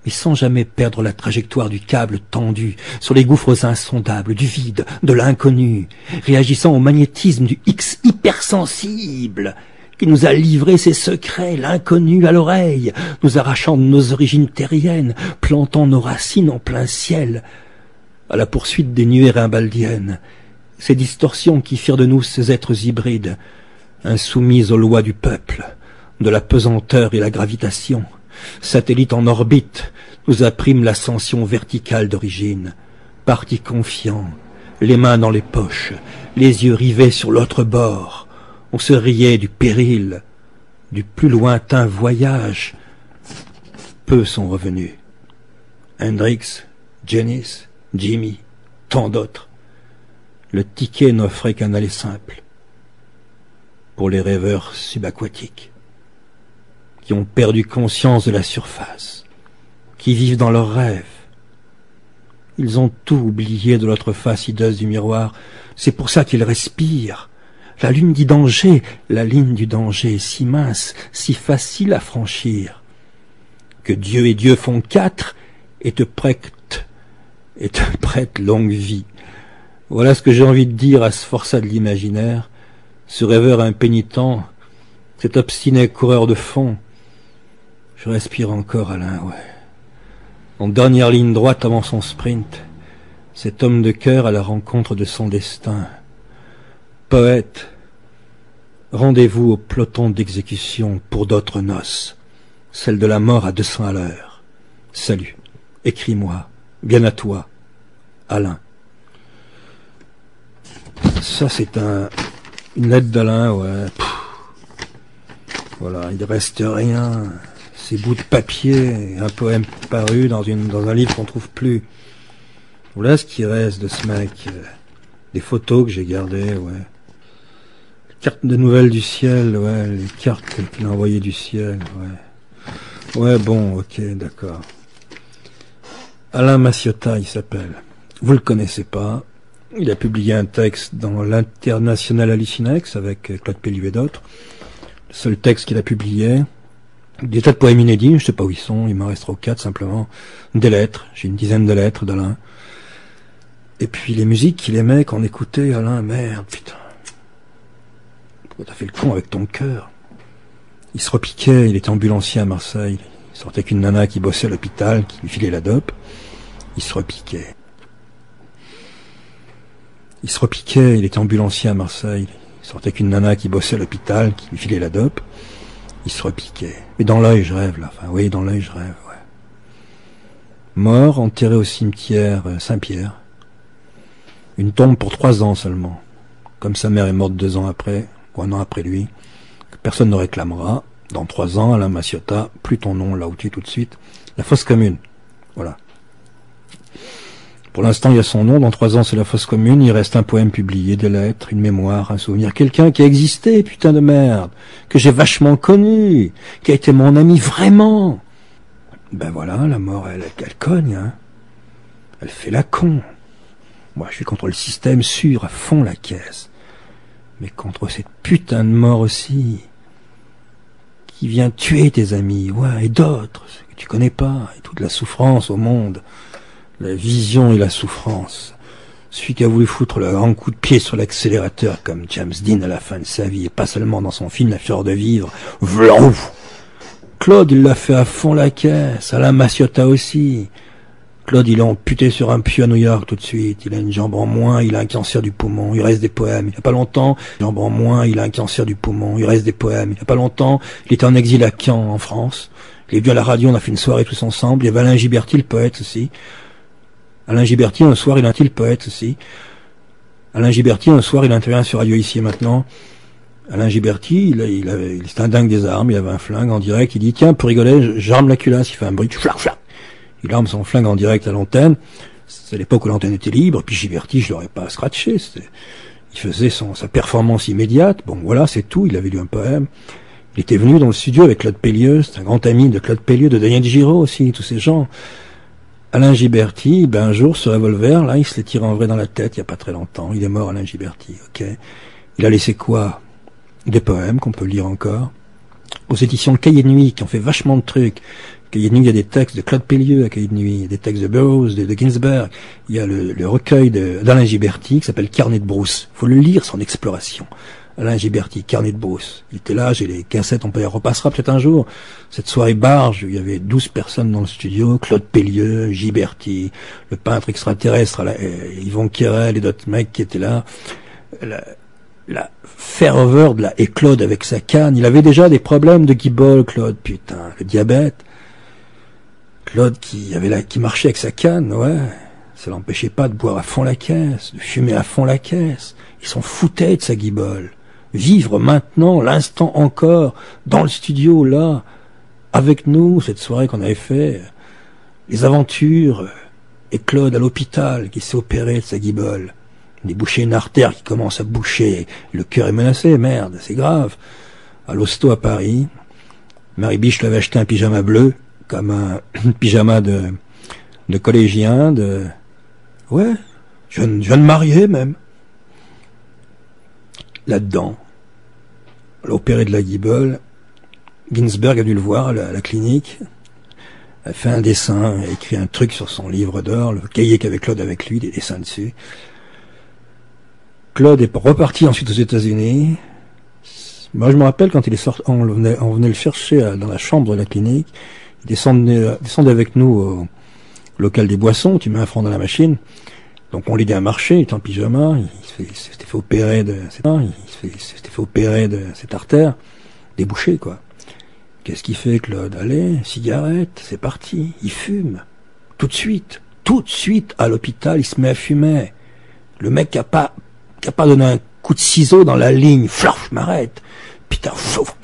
mais sans jamais perdre la trajectoire du câble tendu sur les gouffres insondables, du vide, de l'inconnu, réagissant au magnétisme du X hypersensible, qui nous a livré ses secrets, l'inconnu à l'oreille, nous arrachant de nos origines terriennes, plantant nos racines en plein ciel, à la poursuite des nuées rimbaldiennes, ces distorsions qui firent de nous ces êtres hybrides, insoumis aux lois du peuple, de la pesanteur et la gravitation. Satellite en orbite, nous apprîmes l'ascension verticale d'origine, partis confiants, les mains dans les poches, les yeux rivés sur l'autre bord. On se riait du péril, du plus lointain voyage. Peu sont revenus. Hendrix, Janis, Jimmy, tant d'autres. Le ticket n'offrait qu'un aller simple. Pour les rêveurs subaquatiques, qui ont perdu conscience de la surface, qui vivent dans leurs rêves. Ils ont tout oublié de l'autre face hideuse du miroir. C'est pour ça qu'ils respirent. La ligne du danger est si mince, si facile à franchir, que Dieu et Dieu font 4 et te prêtent longue vie. Voilà ce que j'ai envie de dire à ce forçat de l'imaginaire, ce rêveur impénitent, cet obstiné coureur de fond. Je respire encore, Alain, ouais. En dernière ligne droite avant son sprint, cet homme de cœur à la rencontre de son destin. Poète, rendez-vous au peloton d'exécution pour d'autres noces, celle de la mort à 200 à l'heure. Salut, écris-moi, bien à toi, Alain. Ça, c'est une lettre d'Alain, ouais. Voilà, il ne reste rien. Ces bouts de papier, un poème paru dans un livre qu'on trouve plus. Voilà ce qui reste de ce mec. Des photos que j'ai gardées, ouais. Les cartes de nouvelles du ciel, ouais. Les cartes qu'il a envoyées du ciel, ouais. Ouais, bon, ok, d'accord. Alain Massiota, il s'appelle. Vous le connaissez pas. Il a publié un texte dans l'International Hallucinex avec Claude Pellieu et d'autres. Le seul texte qu'il a publié. Des tas de poèmes inédits, je sais pas où ils sont, il m'en reste 3 ou 4 simplement. Des lettres, j'ai une dizaine de lettres d'Alain. Et puis les musiques qu'il aimait, qu'on écoutait, Alain, merde, putain. Pourquoi t'as fait le con avec ton cœur? Il se repiquait, il était ambulancier à Marseille. Il sortait avec une nana qui bossait à l'hôpital, qui lui filait la dope. Il se repiquait. Il était ambulancier à Marseille. Il sortait avec une nana qui bossait à l'hôpital, qui lui filait la dope. Il se repiquait. Mais dans l'œil, je rêve, là. Enfin, oui, dans l'œil, je rêve, ouais. Mort, enterré au cimetière Saint-Pierre. Une tombe pour 3 ans seulement. Comme sa mère est morte 2 ans après, ou 1 an après lui, que personne ne réclamera. Dans 3 ans, Alain Massiota, plus ton nom là où tu es tout de suite. La fosse commune. Voilà. Pour l'instant, il y a son nom. Dans 3 ans, c'est la fosse commune. Il reste un poème publié, des lettres, une mémoire, un souvenir. Quelqu'un qui a existé, putain de merde. Que j'ai vachement connu. Qui a été mon ami vraiment. Ben voilà, la mort, elle cogne, hein. Elle fait la con. Moi, je suis contre le système sûr, à fond la caisse. Mais contre cette putain de mort aussi. Qui vient tuer tes amis, ouais, et d'autres, que tu connais pas. Et toute la souffrance au monde. La vision et la souffrance. Celui qui a voulu foutre le grand coup de pied sur l'accélérateur comme James Dean à la fin de sa vie, et pas seulement dans son film La Fureur de vivre. Vlan. Claude, il l'a fait à fond la caisse. Alain Massiota aussi. Claude, il l'a amputé sur un pieu à New York tout de suite. Il a une jambe en moins, il a un cancer du poumon. Il reste des poèmes. Il n'y a pas longtemps, une jambe en moins, il a un cancer du poumon. Il reste des poèmes. Il n'y a pas longtemps, il était en exil à Caen, en France. Il est venu à la radio, on a fait une soirée tous ensemble. Il y avait Alain Giberti, le poète aussi. Alain Giberti, un soir, il a le poète aussi. Alain Giberti, un soir, il intervient sur Radio Ici et Maintenant. Alain Giberti, c'était un dingue des armes, il avait un flingue en direct. Il dit, tiens, pour rigoler, j'arme la culasse. Il fait un bruit, flac, flac. Il arme son flingue en direct à l'antenne. C'est l'époque où l'antenne était libre. Puis Giberti, je l'aurais pas scratché. Il faisait sa performance immédiate. Bon, voilà, c'est tout. Il avait lu un poème. Il était venu dans le studio avec Claude Pellieux. C'est un grand ami de Claude Pellieux, de Daniel Giraud aussi, tous ces gens. Alain Giberti, un jour, ce revolver, là, il se l'est tiré en vrai dans la tête, il y a pas très longtemps. Il est mort, Alain Giberti, ok. Il a laissé quoi? Des poèmes qu'on peut lire encore. Aux éditions de Cahiers de Nuit, qui ont fait vachement de trucs. Cahiers de Nuit, il y a des textes de Claude Pellieux à Cahiers de Nuit, des textes de Burroughs, de Ginsberg. Il y a le recueil d'Alain Giberti, qui s'appelle Carnet de brousse. Faut le lire, son exploration. Alain Giberti, Carnet de brousse. Il était là, j'ai les cassettes, on repassera peut-être un jour. Cette soirée barge, où il y avait 12 personnes dans le studio, Claude Pellieux, Giberti, le peintre extraterrestre, Yvon Quérel et d'autres mecs qui étaient là. La ferveur et Claude avec sa canne. Il avait déjà des problèmes de guibole, Claude, putain, le diabète. Claude qui marchait avec sa canne, ouais. Ça l'empêchait pas de boire à fond la caisse, de fumer à fond la caisse. Il s'en foutait de sa guibole. Vivre maintenant, l'instant encore, dans le studio, là, avec nous, cette soirée qu'on avait fait, les aventures, et Claude à l'hôpital, qui s'est opéré de sa guibole. Déboucher une artère qui commence à boucher, le cœur est menacé, merde, c'est grave. À l'hosto à Paris, Marie Biche lui avait acheté un pyjama bleu, comme un pyjama de collégien, jeune marié même. Là-dedans, l'opéré de la guibole, Ginsberg a dû le voir à la clinique, a fait un dessin, a écrit un truc sur son livre d'or, le cahier qu'avait Claude avec lui, des dessins dessus. Claude est reparti ensuite aux États-Unis. Moi, je me rappelle quand il est sorti, on venait le chercher dans la chambre de la clinique. Il descendait avec nous au local des boissons. Tu mets un franc dans la machine. Donc on l'aidait à marcher, il était en pyjama. Il s'était fait opérer de cette artère débouchée, quoi. Qu'est-ce qu'il fait, Claude? Allez, cigarette, c'est parti. Il fume. Tout de suite à l'hôpital, il se met à fumer. Le mec qui a pas donné un coup de ciseau dans la ligne, flaf, je m'arrête. Putain, flaf.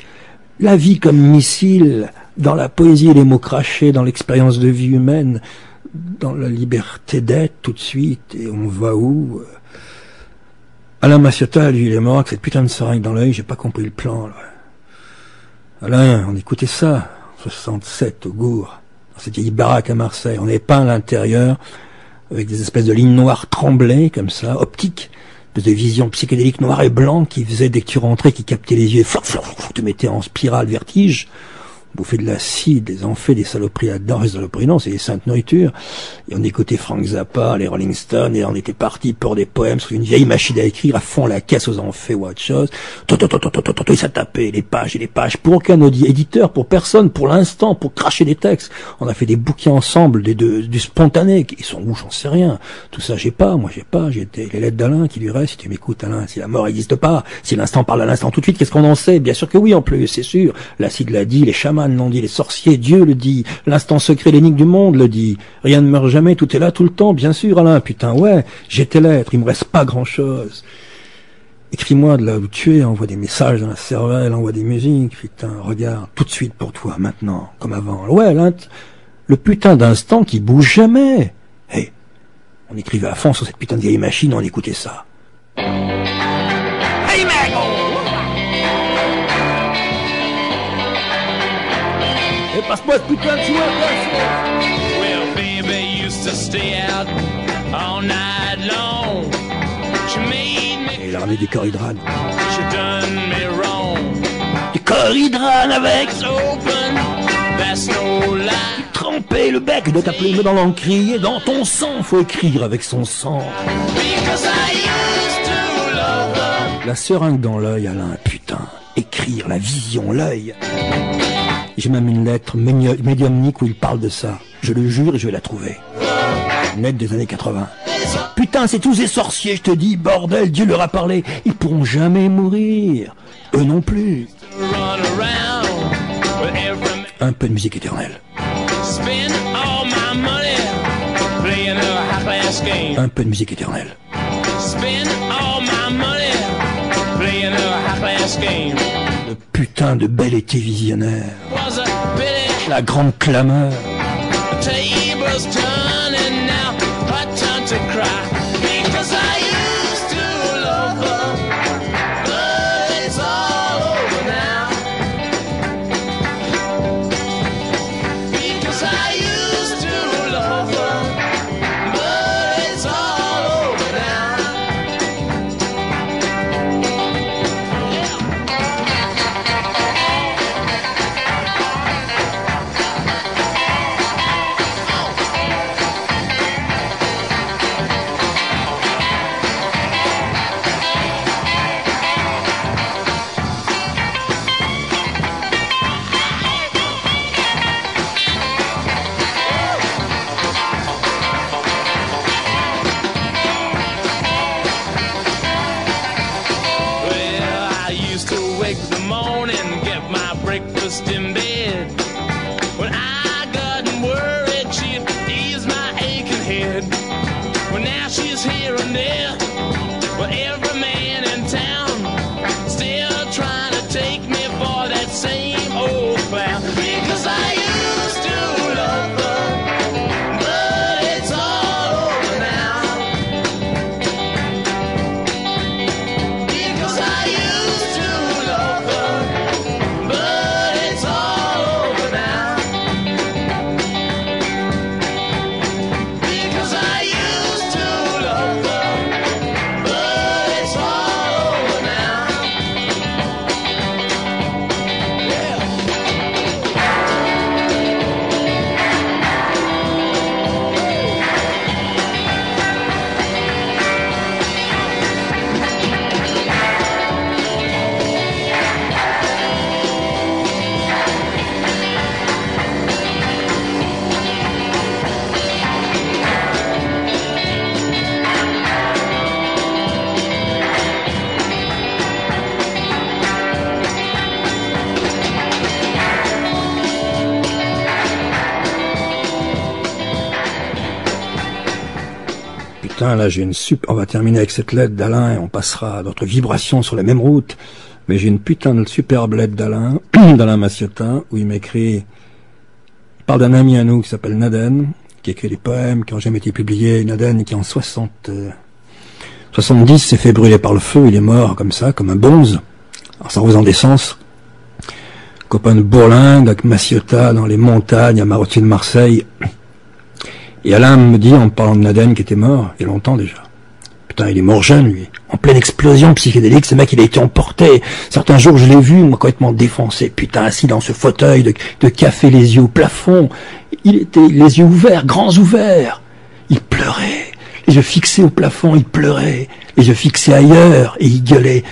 La vie comme missile, dans la poésie et les mots crachés, dans l'expérience de vie humaine, dans la liberté d'être tout de suite, et on va où? Alain Massiota, lui, il est mort avec cette putain de seringue dans l'œil, j'ai pas compris le plan, là. Alain, on écoutait ça, en 67, au Gour, dans cette vieille baraque à Marseille, on est peint à l'intérieur, avec des espèces de lignes noires tremblées, comme ça, optiques, de visions psychédéliques noires et blancs qui faisaient, dès que tu rentrais, qui captaient les yeux, te mettaient en spirale vertige, bouffer de l'acide, des amphés, des saloperies là-dedans, des saloperies non, c'est des saintes nourritures. Et on écoutait Frank Zappa, les Rolling Stones, et on était parti pour des poèmes sur une vieille machine à écrire, à fond la caisse aux amphés ou autre chose. Et ça tapait les pages et les pages, pour aucun éditeur, pour personne, pour l'instant, pour cracher des textes. On a fait des bouquins ensemble, du spontané, qui sont où, j'en sais rien. Tout ça, j'ai les lettres d'Alain qui lui restent, si tu m'écoutes, Alain, si la mort n'existe pas, si l'instant parle à l'instant tout de suite, qu'est-ce qu'on en sait? Bien sûr que oui, en plus, c'est sûr. L'acide l'a dit, les chamans l'ont dit, les sorciers, Dieu le dit, l'instant secret, l'énigme du monde le dit. Rien ne meurt jamais, tout est là tout le temps, bien sûr, Alain, putain, ouais, j'ai tes lettres, il me reste pas grand-chose. Écris-moi de là où tu es, envoie des messages dans la cervelle, envoie des musiques, putain, regarde, tout de suite pour toi, maintenant, comme avant. Ouais, là, le putain d'instant qui bouge jamais. Hey, on écrivait à fond sur cette putain de vieille machine, on écoutait ça. Hey, mec! Et passe-moi ce putain de jouet, Well, baby used to stay out all night long. She made me. Et il a ramené des chlorhydranes. She done me wrong. Des chlorhydranes avec Open, that's no lie. tremper le bec, il doit t'appeler dans l'encrier, dans ton sang, faut écrire avec son sang. Because I used to love her. La seringue dans l'œil, Alain, putain, écrire, la vision, l'œil. J'ai même une lettre médiumnique où il parle de ça. Je le jure et je vais la trouver. Une lettre des années 80. Putain, c'est tous ces sorciers, je te dis, bordel, Dieu leur a parlé. Ils pourront jamais mourir. Eux non plus. Un peu de musique éternelle. Spend all my money playing a high-class game. Un peu de musique éternelle. Spend all my money playing a high-class game. Le putain de bel été visionnaire. Was a pity. La grande clameur. The table's turning now. Hot time to cry because I used to love her, but it's all over now. Because I used to love her, but it's all over now. Well, I used to wake the morning, get my breakfast in bed. When I got worried, she'd ease my aching head. Well, now she's here and there. Well, every man in town still trying to take me for that same old clown. Because I used to love her, but it's all over now. Because I used to love her, but it's all over now. Because I used to love her, but it's all over now. Yeah. Putain, là j'ai une on va terminer avec cette lettre d'Alain et on passera à notre vibration sur la même route. Mais j'ai une putain de superbe lettre d'Alain, d'Alain Massiota, où il m'écrit, il parle d'un ami à nous qui s'appelle Naden, qui écrit des poèmes qui n'ont jamais été publiés. Naden qui en 70 s'est fait brûler par le feu, il est mort comme ça, comme un bonze, alors sans en décence. Copain de Bourlingue, avec Massiota, dans les montagnes, à Marottier de Marseille. Et Alain me dit, en parlant de Naden qui était mort, il y a longtemps déjà. Putain, il est mort jeune, lui. En pleine explosion psychédélique, ce mec, il a été emporté. Certains jours, je l'ai vu, moi, complètement défoncé. Putain, assis dans ce fauteuil de café, les yeux au plafond. Il était les yeux ouverts, grands ouverts. Il pleurait. Les yeux fixés au plafond, il pleurait. Les yeux fixés ailleurs, et il gueulait.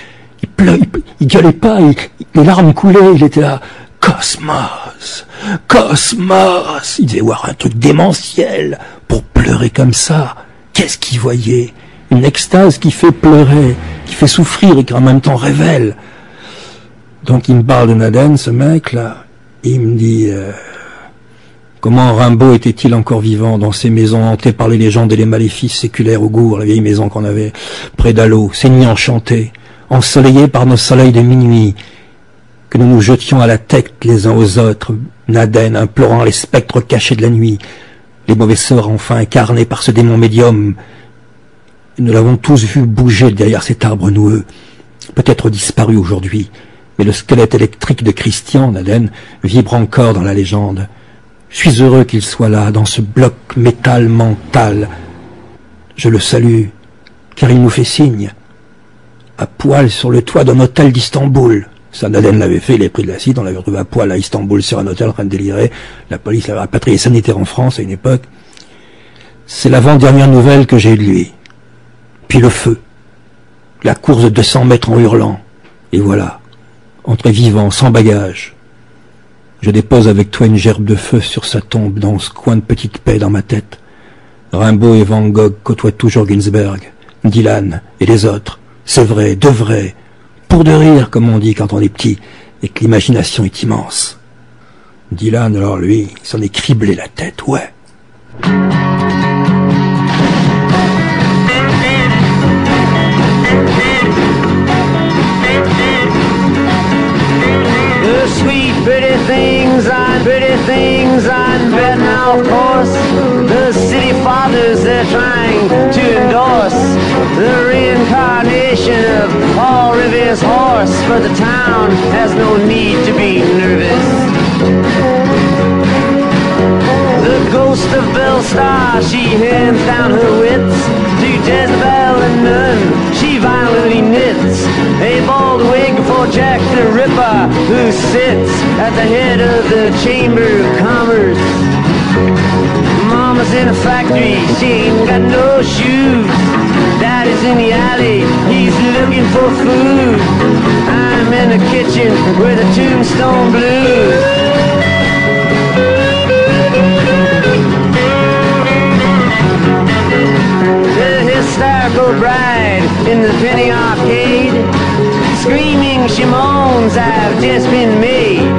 Il gueulait pas, les larmes coulaient, il était là. Cosmos, Cosmos. Il devait voir un truc démentiel pour pleurer comme ça. Qu'est-ce qu'il voyait? Une extase qui fait pleurer, qui fait souffrir et qui en même temps révèle. Donc il me parle de Naden, ce mec-là. Il me dit comment Rimbaud était-il encore vivant dans ces maisons hantées par les légendes et les maléfices séculaires au Gour, la vieille maison qu'on avait près d'Allo, ces nuits enchantées, ensoleillées par nos soleils de minuit, que nous nous jetions à la tête les uns aux autres, Naden implorant les spectres cachés de la nuit, les mauvais sorts enfin incarnés par ce démon médium. Nous l'avons tous vu bouger derrière cet arbre noueux, peut-être disparu aujourd'hui, mais le squelette électrique de Christian, Naden, vibre encore dans la légende. Je suis heureux qu'il soit là, dans ce bloc métal mental. Je le salue, car il nous fait signe, à poil sur le toit d'un hôtel d'Istanbul. Ça, Naden l'avait fait, il est pris de l'acide, on l'avait retrouvé à poil à Istanbul sur un hôtel en train de délirer. La police l'avait rapatrié sanitaire en France à une époque. C'est l'avant-dernière nouvelle que j'ai eue de lui. Puis le feu. La course de 200 mètres en hurlant. Et voilà, entré vivant, sans bagage. Je dépose avec toi une gerbe de feu sur sa tombe dans ce coin de petite paix dans ma tête. Rimbaud et Van Gogh côtoient toujours Ginsberg, Dylan et les autres. C'est vrai, de vrai. Pour de rire, comme on dit quand on est petit, et que l'imagination est immense. Dylan, alors lui, il s'en est criblé la tête, ouais. The sweet pretty things on bed now, of course. The city fathers, they're trying to endorse the reincarnation of Paul Revere's horse. But the town has no need to be nervous. The ghost of Belle Star, she hands down her wits to Jezebel and Nun. She violently knits a bald wig for Jack the Ripper, who sits at the head of the Chamber of Commerce. Mama's in a factory, she ain't got no shoes. Daddy's in the alley, he's looking for food. I'm in the kitchen with the Tombstone Blues. Hysterical bride in the penny arcade, screaming she moans, I've just been made.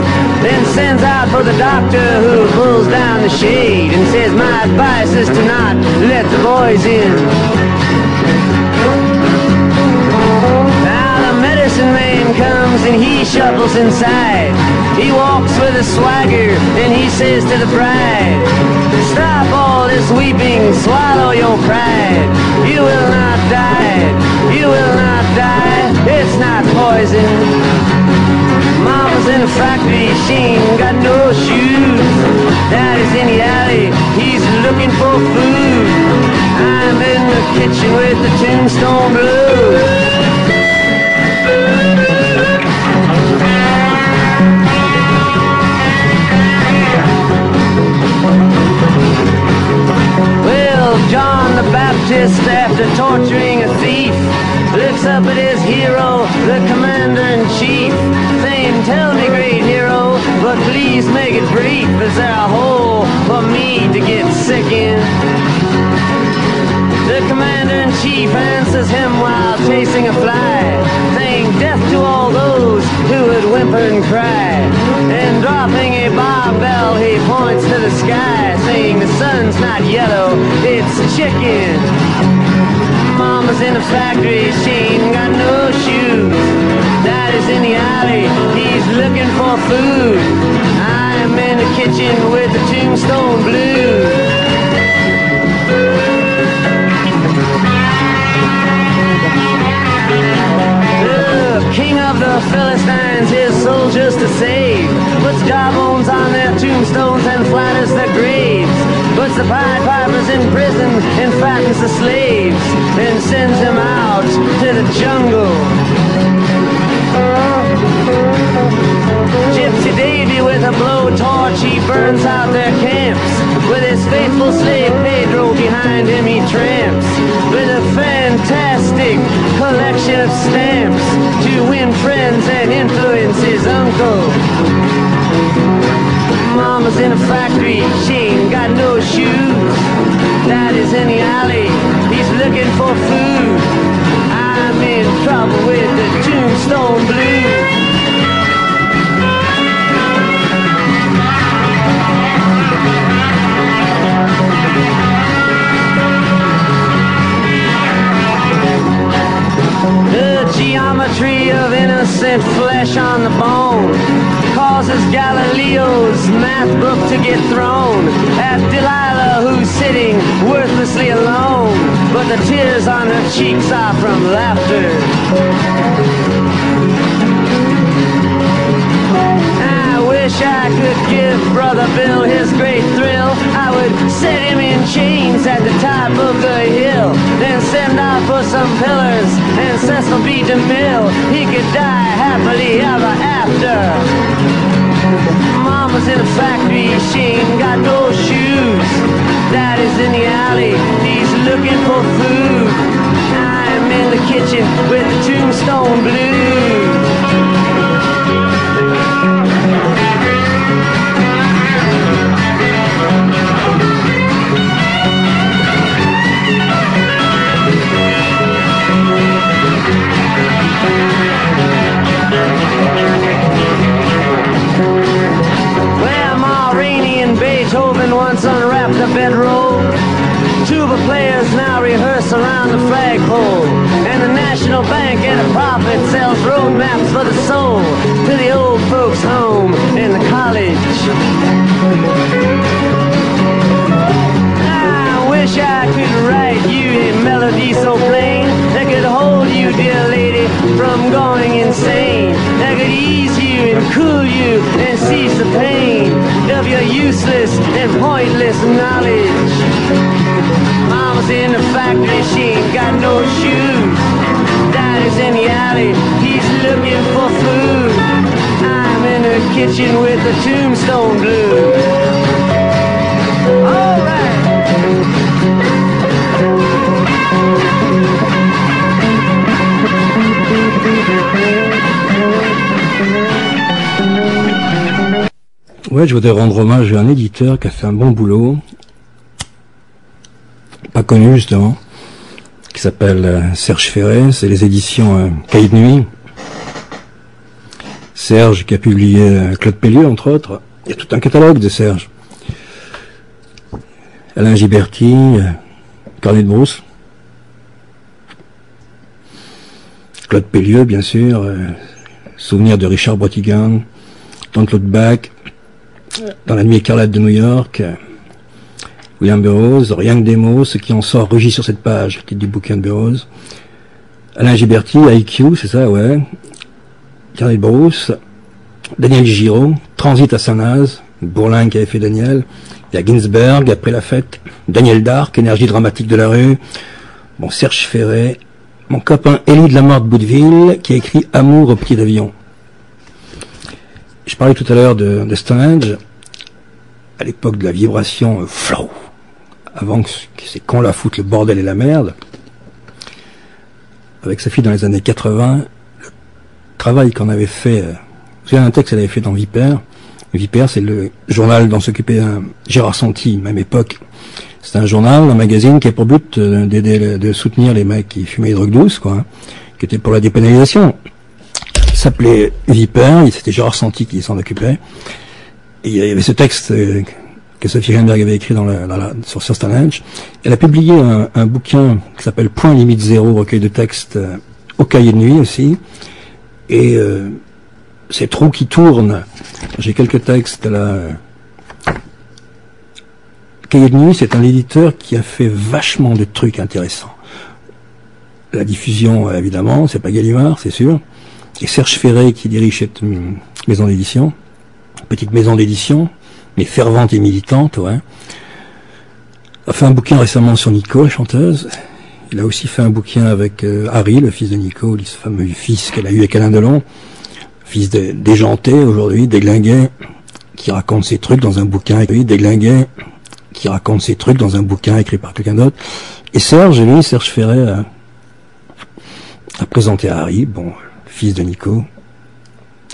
Then sends out for the doctor, who pulls down the shade and says, my advice is to not let the boys in. Now the medicine man comes and he shuffles inside. He walks with a swagger and he says to the bride, stop all this weeping, swallow your pride. You will not die, you will not die, it's not poison. Mama's in the factory, she ain't got no shoes. Daddy's in the alley, he's looking for food. I'm in the kitchen with the Tombstone Blues. John the Baptist, after torturing a thief, looks up at his hero, the commander-in-chief, saying, tell me, great hero, but please make it brief. Is there a hole for me to get sick in? The commander-in-chief answers him while chasing a fly, saying, death to all those who would whimper and cry. And dropping a barbell, he points to the sky, saying, the sun's not yellow, it's chicken. Mama's in the factory, she ain't got no shoes. Daddy's in the alley, he's looking for food. I'm in the kitchen with the Tombstone Blues. King of the Philistines, his soldiers to save, puts jawbones on their tombstones and flatters their graves, puts the Pied Pipers in prison and fattens the slaves, and sends them out to the jungle. Gypsy Davy with a blowtorch, he burns out their camps. With his faithful slave Pedro behind him, he tramps with a fantastic collection of stamps to win friends and influence his uncle. Mama's in a factory, she ain't got no shoes. Daddy's in the alley, he's looking for food. I'm in trouble with the Tombstone Blues. The geometry of innocent flesh on the bone causes Galileo's math book to get thrown at Delilah, who's sitting worthlessly alone, but the tears on her cheeks are from laughter. I wish I could give Brother Bill his great thrill. I would set him in chains at the top of the hill, then send out for some pillars and Cecil B. DeMille. He could die happily ever after. Mama's in a factory, she ain't got no shoes. Daddy's in the alley, he's looking for food. I'm in the kitchen with the Tombstone Blues. flagpole. And the National Bank at a profit sells road maps for the soul to the old folks' home and the college. I wish I could write you a melody so plain that could hold you, dear lady, from going insane. That could ease you and cool you and cease the pain of your useless and pointless knowledge. Mama's in the factory, she ain't got no shoes. Daddy's in the alley, he's looking for food. I'm in the kitchen with the Tombstone Blues. All right. Ouais, je voudrais rendre hommage à un éditeur qui a fait un bon boulot, pas connu justement, qui s'appelle Serge Ferret, c'est les éditions Cahiers de Nuit. Serge qui a publié Claude Pellieu entre autres, il y a tout un catalogue de Serge. Alain Giberti, Carnet de Brousse, Claude Pellieu bien sûr, Souvenir de Richard Brautigan, Don Claude Bach, Dans la nuit écarlate de New York, William Burroughs, Rien que des mots, ce qui en sort rugit sur cette page, titre du bouquin de Burroughs. Alain Giberti, IQ, c'est ça, ouais. Carnet de Brousse, Daniel Giraud, Transit à Saint-Naz, Bourlin qui avait fait Daniel, il y a Ginsberg, Après la fête, Daniel Dark, Énergie dramatique de la rue, bon, Serge Ferret, mon copain Élie de la Mort de Boudeville, qui a écrit Amour au pied d'avion. Je parlais tout à l'heure de Stonehenge, à l'époque de la vibration flow, avant que c'est qu'on la foute le bordel et la merde. Avec sa fille dans les années 80, le travail qu'on avait fait, vous savez un texte qu'elle avait fait dans Vipère. Vipère, c'est le journal dont s'occupait Gérard Santi, même époque. C'est un journal, un magazine qui a pour but d'aider, de soutenir les mecs qui fumaient les drogues douces, quoi, hein, qui était pour la dépénalisation. Il s'appelait Vipère, c'était Gérard Santi qui s'en occupait. Et il y avait ce texte que Sophie Renberg avait écrit sur Stonehenge. Elle a publié un bouquin qui s'appelle Point limite zéro, recueil de textes au Cahier de Nuit aussi. Et ces trous qui tournent, j'ai quelques textes là. Cahier de Nuit, c'est un éditeur qui a fait vachement de trucs intéressants. La diffusion, évidemment, c'est pas Gallimard, c'est sûr. Et Serge Ferret qui dirige cette maison d'édition, petite maison d'édition, mais fervente et militante, ouais. Il a fait un bouquin récemment sur Nico, la chanteuse. Il a aussi fait un bouquin avec Harry, le fils de Nico, ce fameux fils qu'elle a eu avec Alain Delon, fils déjanté aujourd'hui, déglingué, qui raconte ses trucs dans un bouquin écrit par quelqu'un d'autre. Et Serge Ferret a présenté à Harry, bon, fils de Nico.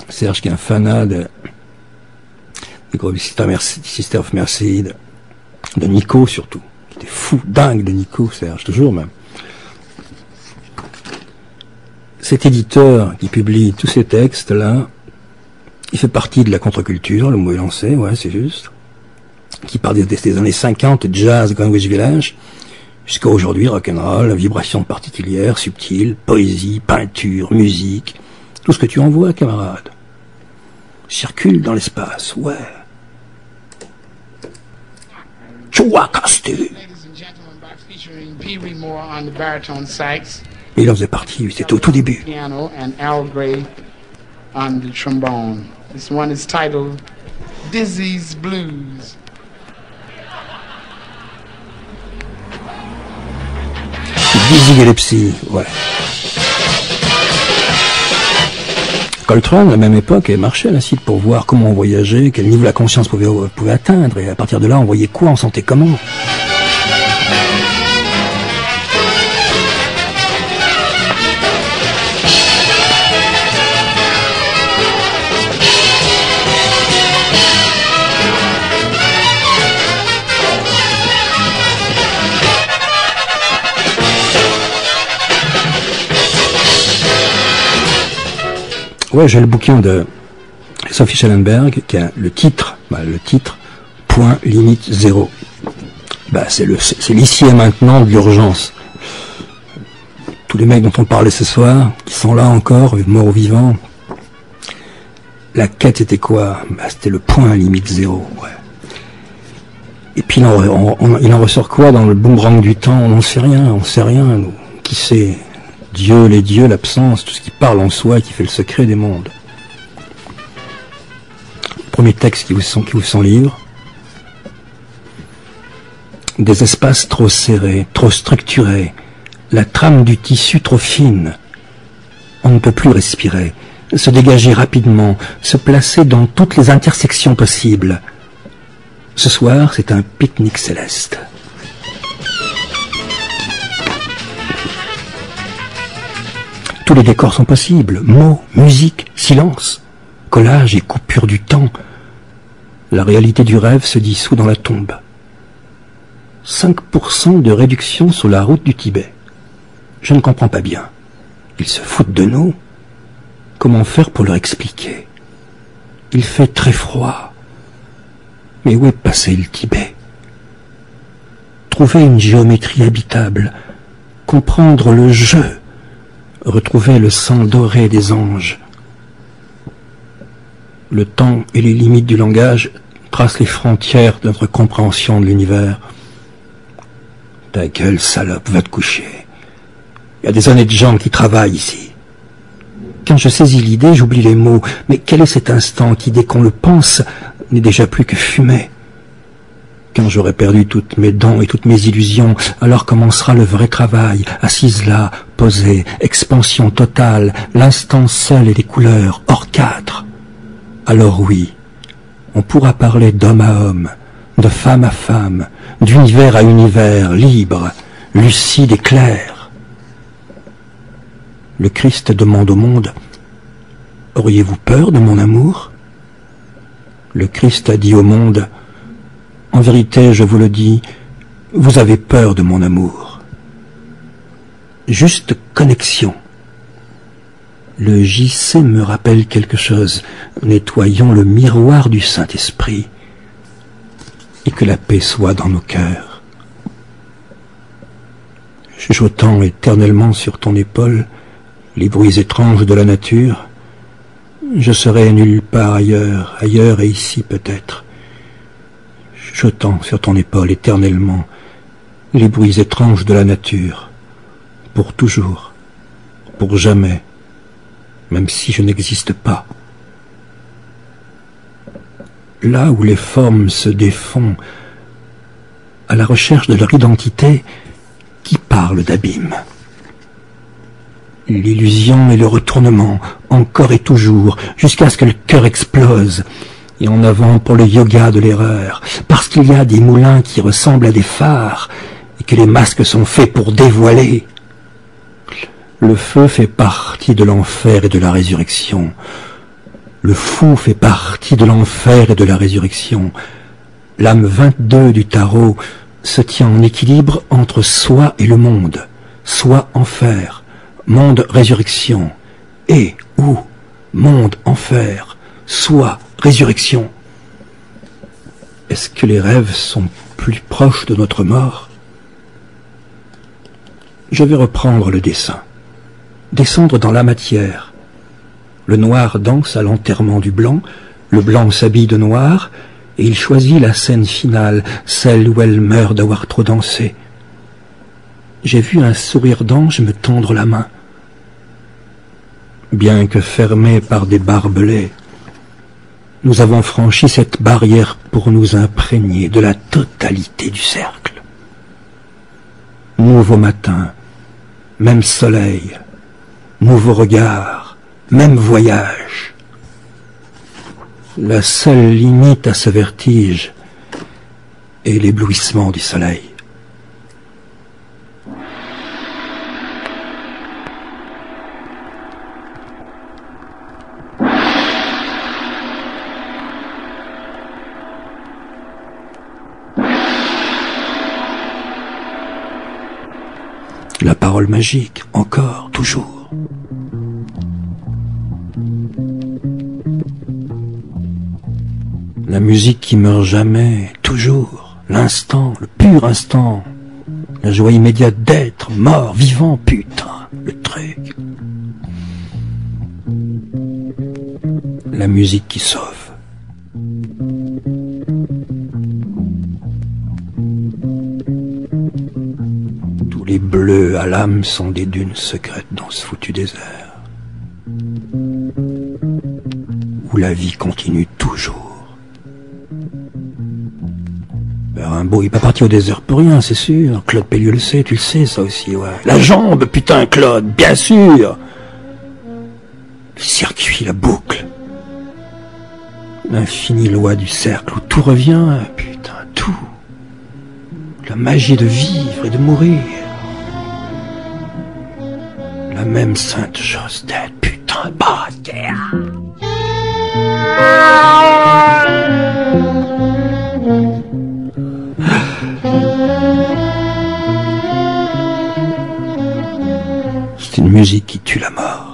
Serge qui est un fanat des groupes Sister of Mercy, de Nico surtout. Il était fou, dingue de Nico, Serge, toujours même. Cet éditeur qui publie tous ces textes-là, il fait partie de la contre-culture, le mot est lancé, ouais, c'est juste, qui part des années 50, jazz, Greenwich Village, jusqu'à aujourd'hui, rock'n'roll, vibration particulière, subtile, poésie, peinture, musique, tout ce que tu envoies, camarade, circule dans l'espace, ouais. Chouakastu. Et il en faisait partie, c'était au tout début. Piano and Al Gray on the trombone. This one is titled Dizzy's Blues. Dizzy Gillespie, ouais. Coltrane, à la même époque, avait marché à la cite pour voir comment on voyageait, quel niveau la conscience pouvait atteindre, et à partir de là, on voyait quoi, on sentait comment. Ouais, j'ai le bouquin de Sophie Schellenberg qui a le titre, Point limite zéro. Bah, c'est l'ici et maintenant de l'urgence. tous les mecs dont on parlait ce soir, qui sont là encore, morts ou vivants, la quête c'était quoi? C'était le point limite zéro, ouais. Et puis il en ressort quoi dans le boomerang du temps? On sait rien, nous. Qui sait? Dieu, les dieux, l'absence, tout ce qui parle en soi et qui fait le secret des mondes. Premier texte qui vous livre. Des espaces trop serrés, trop structurés, la trame du tissu trop fine. On ne peut plus respirer, se dégager rapidement, se placer dans toutes les intersections possibles. Ce soir, c'est un pique-nique céleste. Tous les décors sont possibles, mots, musique, silence, collage et coupure du temps. La réalité du rêve se dissout dans la tombe. 5% de réduction sur la route du Tibet. Je ne comprends pas bien. Ils se foutent de nous. Comment faire pour leur expliquer? Il fait très froid. Mais où est passé le Tibet? Trouver une géométrie habitable, comprendre le jeu, retrouver le sang doré des anges. Le temps et les limites du langage tracent les frontières de notre compréhension de l'univers. Ta gueule, salope, va te coucher. Il y a des années de gens qui travaillent ici. Quand je saisis l'idée, j'oublie les mots. Mais quel est cet instant qui, dès qu'on le pense, n'est déjà plus que fumée? Quand j'aurai perdu toutes mes dents et toutes mes illusions, alors commencera le vrai travail, assise là, posée, expansion totale, l'instant seul et les couleurs, hors cadre. Alors oui, on pourra parler d'homme à homme, de femme à femme, d'univers à univers, libre, lucide et clair. Le Christ demande au monde, « Auriez-vous peur de mon amour ?» Le Christ a dit au monde, « En vérité, je vous le dis, vous avez peur de mon amour. » Juste connexion. Le JC me rappelle quelque chose, nettoyons le miroir du Saint-Esprit, et que la paix soit dans nos cœurs. Chuchotant éternellement sur ton épaule les bruits étranges de la nature, je serai nulle part ailleurs, ailleurs et ici peut-être. Chuchotant sur ton épaule éternellement les bruits étranges de la nature, pour toujours, pour jamais, même si je n'existe pas. Là où les formes se défont, à la recherche de leur identité, qui parle d'abîme? L'illusion et le retournement, encore et toujours, jusqu'à ce que le cœur explose, et en avant pour le yoga de l'erreur, parce qu'il y a des moulins qui ressemblent à des phares, et que les masques sont faits pour dévoiler. Le feu fait partie de l'enfer et de la résurrection. Le fou fait partie de l'enfer et de la résurrection. L'âme 22 du tarot se tient en équilibre entre soi et le monde, soi enfer, monde résurrection, et ou monde enfer, soi résurrection. Est-ce que les rêves sont plus proches de notre mort? Je vais reprendre le dessin, descendre dans la matière. Le noir danse à l'enterrement du blanc, le blanc s'habille de noir, et il choisit la scène finale, celle où elle meurt d'avoir trop dansé. J'ai vu un sourire d'ange me tendre la main. Bien que fermés par des barbelés, nous avons franchi cette barrière pour nous imprégner de la totalité du cercle. Nouveau matin, même soleil, nouveau regard, même voyage. La seule limite à ce vertige est l'éblouissement du soleil. La parole magique, encore, toujours. La musique qui meurt jamais, toujours. L'instant, le pur instant. La joie immédiate d'être, mort, vivant, putain. le truc. La musique qui sauve. Tous les bleus à l'âme sont des dunes secrètes dans ce foutu désert, où la vie continue toujours. Rimbaud, il est pas parti au désert pour rien, c'est sûr. Claude Pellieu le sait, tu le sais, ça aussi, ouais. La jambe, putain, Claude, bien sûr. Le circuit, la boucle. L'infinie loi du cercle où tout revient, putain, tout. La magie de vivre et de mourir. La même sainte chose d'être, putain, bah, yeah. C'est une musique qui tue la mort.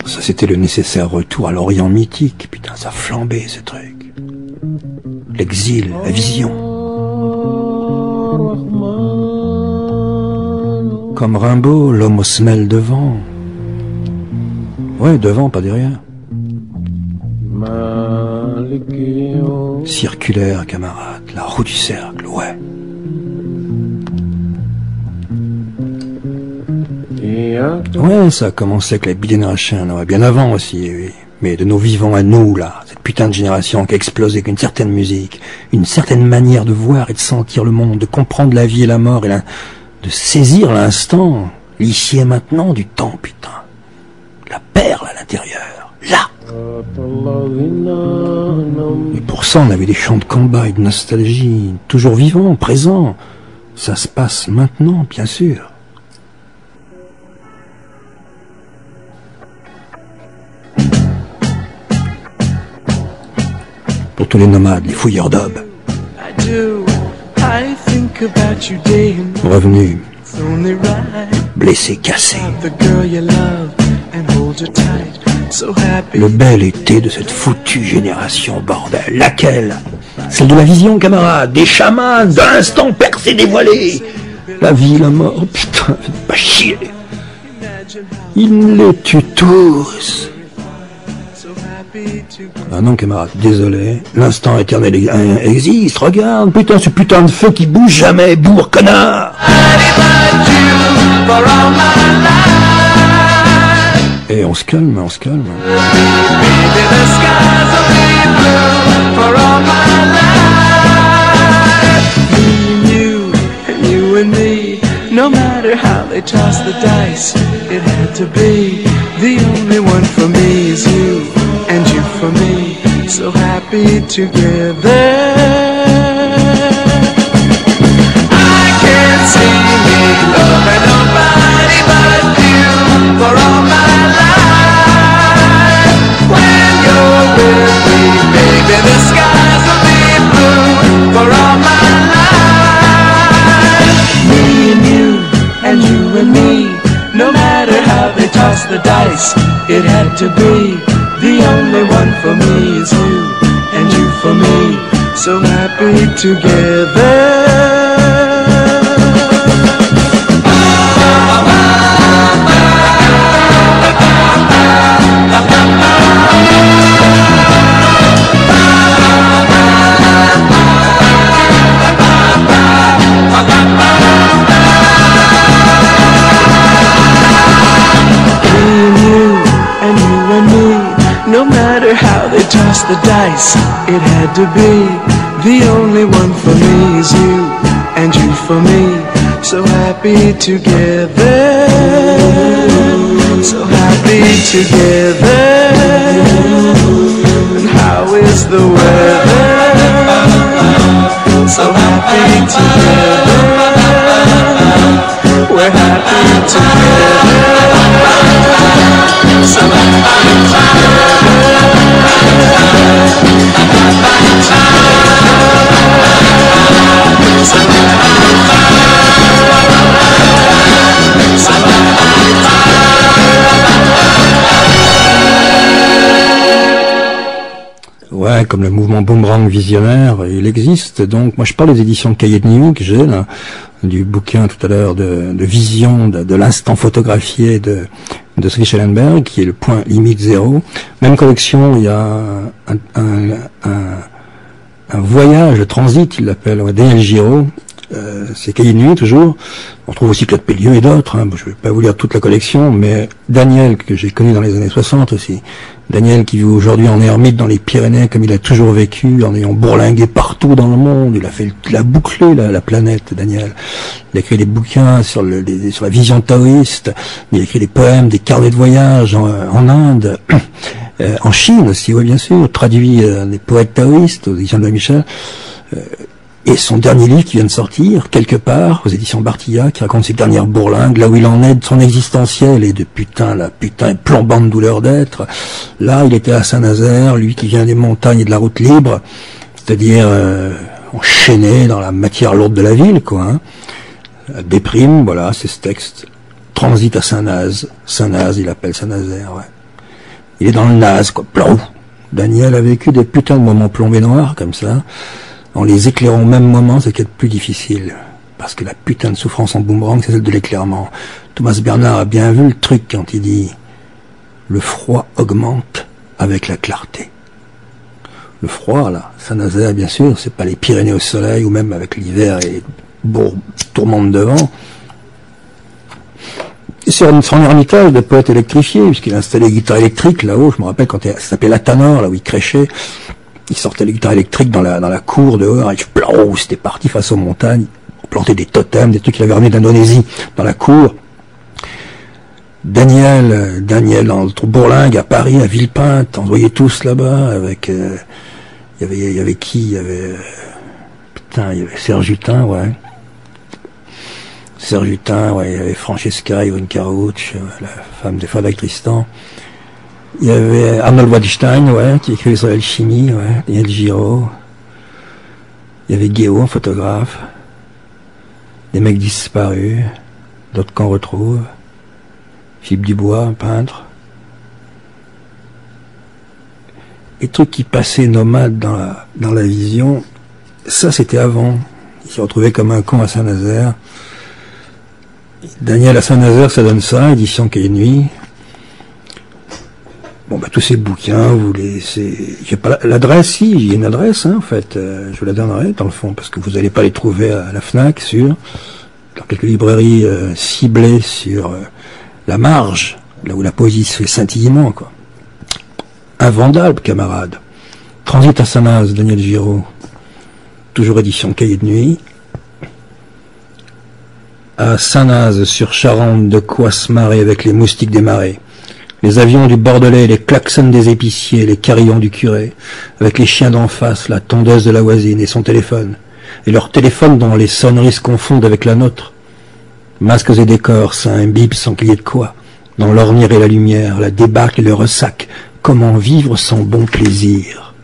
Ça, c'était le nécessaire retour à l'Orient mythique. Putain, ça flambait, ce truc. L'exil, la vision. Comme Rimbaud, l'homme aux semelles devant. Ouais, devant, pas derrière. Circulaire, camarade, la roue du cercle, ouais. Ouais, ça a commencé avec la Bidenrachen, ouais, bien avant aussi, oui. Mais de nos vivants à nous, là, cette putain de génération qui a explosé avec une certaine musique, une certaine manière de voir et de sentir le monde, de comprendre la vie et la mort, et de saisir l'instant, l'ici et maintenant du temps, putain. La perle à l'intérieur, là. Et pour ça, on avait des chants de combat et de nostalgie, toujours vivants, présents. Ça se passe maintenant, bien sûr. Pour tous les nomades, les fouilleurs d'aube. Revenus, blessés, cassés. Le bel été de cette foutue génération, bordel. Laquelle? Celle de la vision, camarade, des chamans, de l'instant percé, dévoilé. La vie, la mort, putain, faites pas chier. Ils les tuent tous. Ah non, camarade, désolé. L'instant éternel existe, regarde, putain, ce putain de feu qui bouge jamais, bourre, connard. Et on se calme, on se calme. No matter how they toss the dice, it had to be. The only one for me is you, and you for me, so happy together. I can't see me loving nobody but you for all my life. When you're with me, baby, the skies will be blue for all my life. Me and you, and you and me, no matter how they toss the dice, it had to be. The only one for me is you, and you for me, so happy together. No matter how they toss the dice, it had to be. The only one for me is you, and you for me, so happy together. So happy together. And how is the weather? So happy together. We're happy together. So happy together. Ouais, comme le mouvement Boomerang visionnaire, il existe. Donc, moi, je parle des éditions Cahiers de New que j'ai là, du bouquin tout à l'heure de vision, de l'instant photographié de Sophie Schellenberg, qui est le point limite zéro. Même collection, il y a un voyage, le transit, il l'appelle, ouais, Daniel Giraud. C'est Cahiers de Nuit toujours. On trouve aussi Claude Pellieu et d'autres. Hein. Je vais pas vous lire toute la collection, mais Daniel, que j'ai connu dans les années 60 aussi. Daniel qui vit aujourd'hui en ermite dans les Pyrénées, comme il a toujours vécu, en ayant bourlingué partout dans le monde. Il a bouclé la planète, Daniel. Il a écrit des bouquins sur la vision taoïste. Il a écrit des poèmes, des carnets de voyage en Inde, en Chine aussi, oui bien sûr. Traduit des poètes taoïstes aux éditions de Michel. Et son dernier livre qui vient de sortir, quelque part, aux éditions Bartilla, qui raconte ses dernières bourlingues, là où il en est de son existentiel et de putain plombante douleur d'être. Là, il était à Saint-Nazaire, lui qui vient des montagnes et de la route libre, c'est-à-dire enchaîné dans la matière lourde de la ville, quoi. Hein. Déprime, voilà, c'est ce texte. Transit à Saint-Naz. Saint-Naz, il appelle Saint-Nazaire, ouais. Il est dans le Naz, quoi. Plomb. Daniel a vécu des putains de moments plombés noirs, comme ça. En les éclairant au même moment, c'est ce qui est le plus difficile. Parce que la putain de souffrance en boomerang, c'est celle de l'éclairement. Thomas Bernard a bien vu le truc quand il dit « Le froid augmente avec la clarté ». Le froid, là, Saint-Nazaire, bien sûr, c'est pas les Pyrénées au soleil, ou même avec l'hiver et les tourments de devant. C'est son ermitage de poète électrifié, puisqu'il a installé les guitares électriques là-haut. Je me rappelle quand ça s'appelait la Tanor, là où il crêchait. Il sortait les guitares électriques dans la cour dehors, et c'était parti face aux montagnes. On plantait des totems, des trucs qu'il avait ramenés d'Indonésie dans la cour. Daniel dans le Bourlingue, à Paris, à Villepinte, on se voyait tous là-bas, avec, il y avait qui? Il y avait Serge Hutin, ouais. Serge Hutin, ouais, il y avait Francesca Irene Carouch, la femme des Fada Tristan. Il y avait Arnold Waldstein, ouais, qui écrivait sur l'alchimie, ouais, Daniel Giraud. Il y avait Guéot, un photographe. Des mecs disparus, d'autres qu'on retrouve. Philippe Dubois, un peintre. Les trucs qui passaient nomades dans la vision, ça c'était avant. Il s'est retrouvé comme un con à Saint-Nazaire. Daniel à Saint-Nazaire, ça donne ça, édition Cahiers de Nuit. Bon, bah, tous ces bouquins, vous les, j'ai pas l'adresse, si, j'ai une adresse, hein, en fait, je vous la donnerai, dans le fond, parce que vous n'allez pas les trouver à la FNAC, sûr, dans quelques librairies ciblées sur la marge, là où la poésie se fait scintillement, quoi. Invendable, camarade. Transit à Saint-Naz, Daniel Giraud. Toujours édition Cahiers de Nuit. À Saint-Naz, sur Charente, de quoi se marrer avec les moustiques des marais. Les avions du Bordelais, les klaxons des épiciers, les carillons du curé, avec les chiens d'en face, la tondeuse de la voisine et son téléphone, et leur téléphone dont les sonneries se confondent avec la nôtre. Masques et décors, ça imbibe sans qu'il y ait de quoi, dans l'ornière et la lumière, la débâcle et le ressac, comment vivre sans bon plaisir.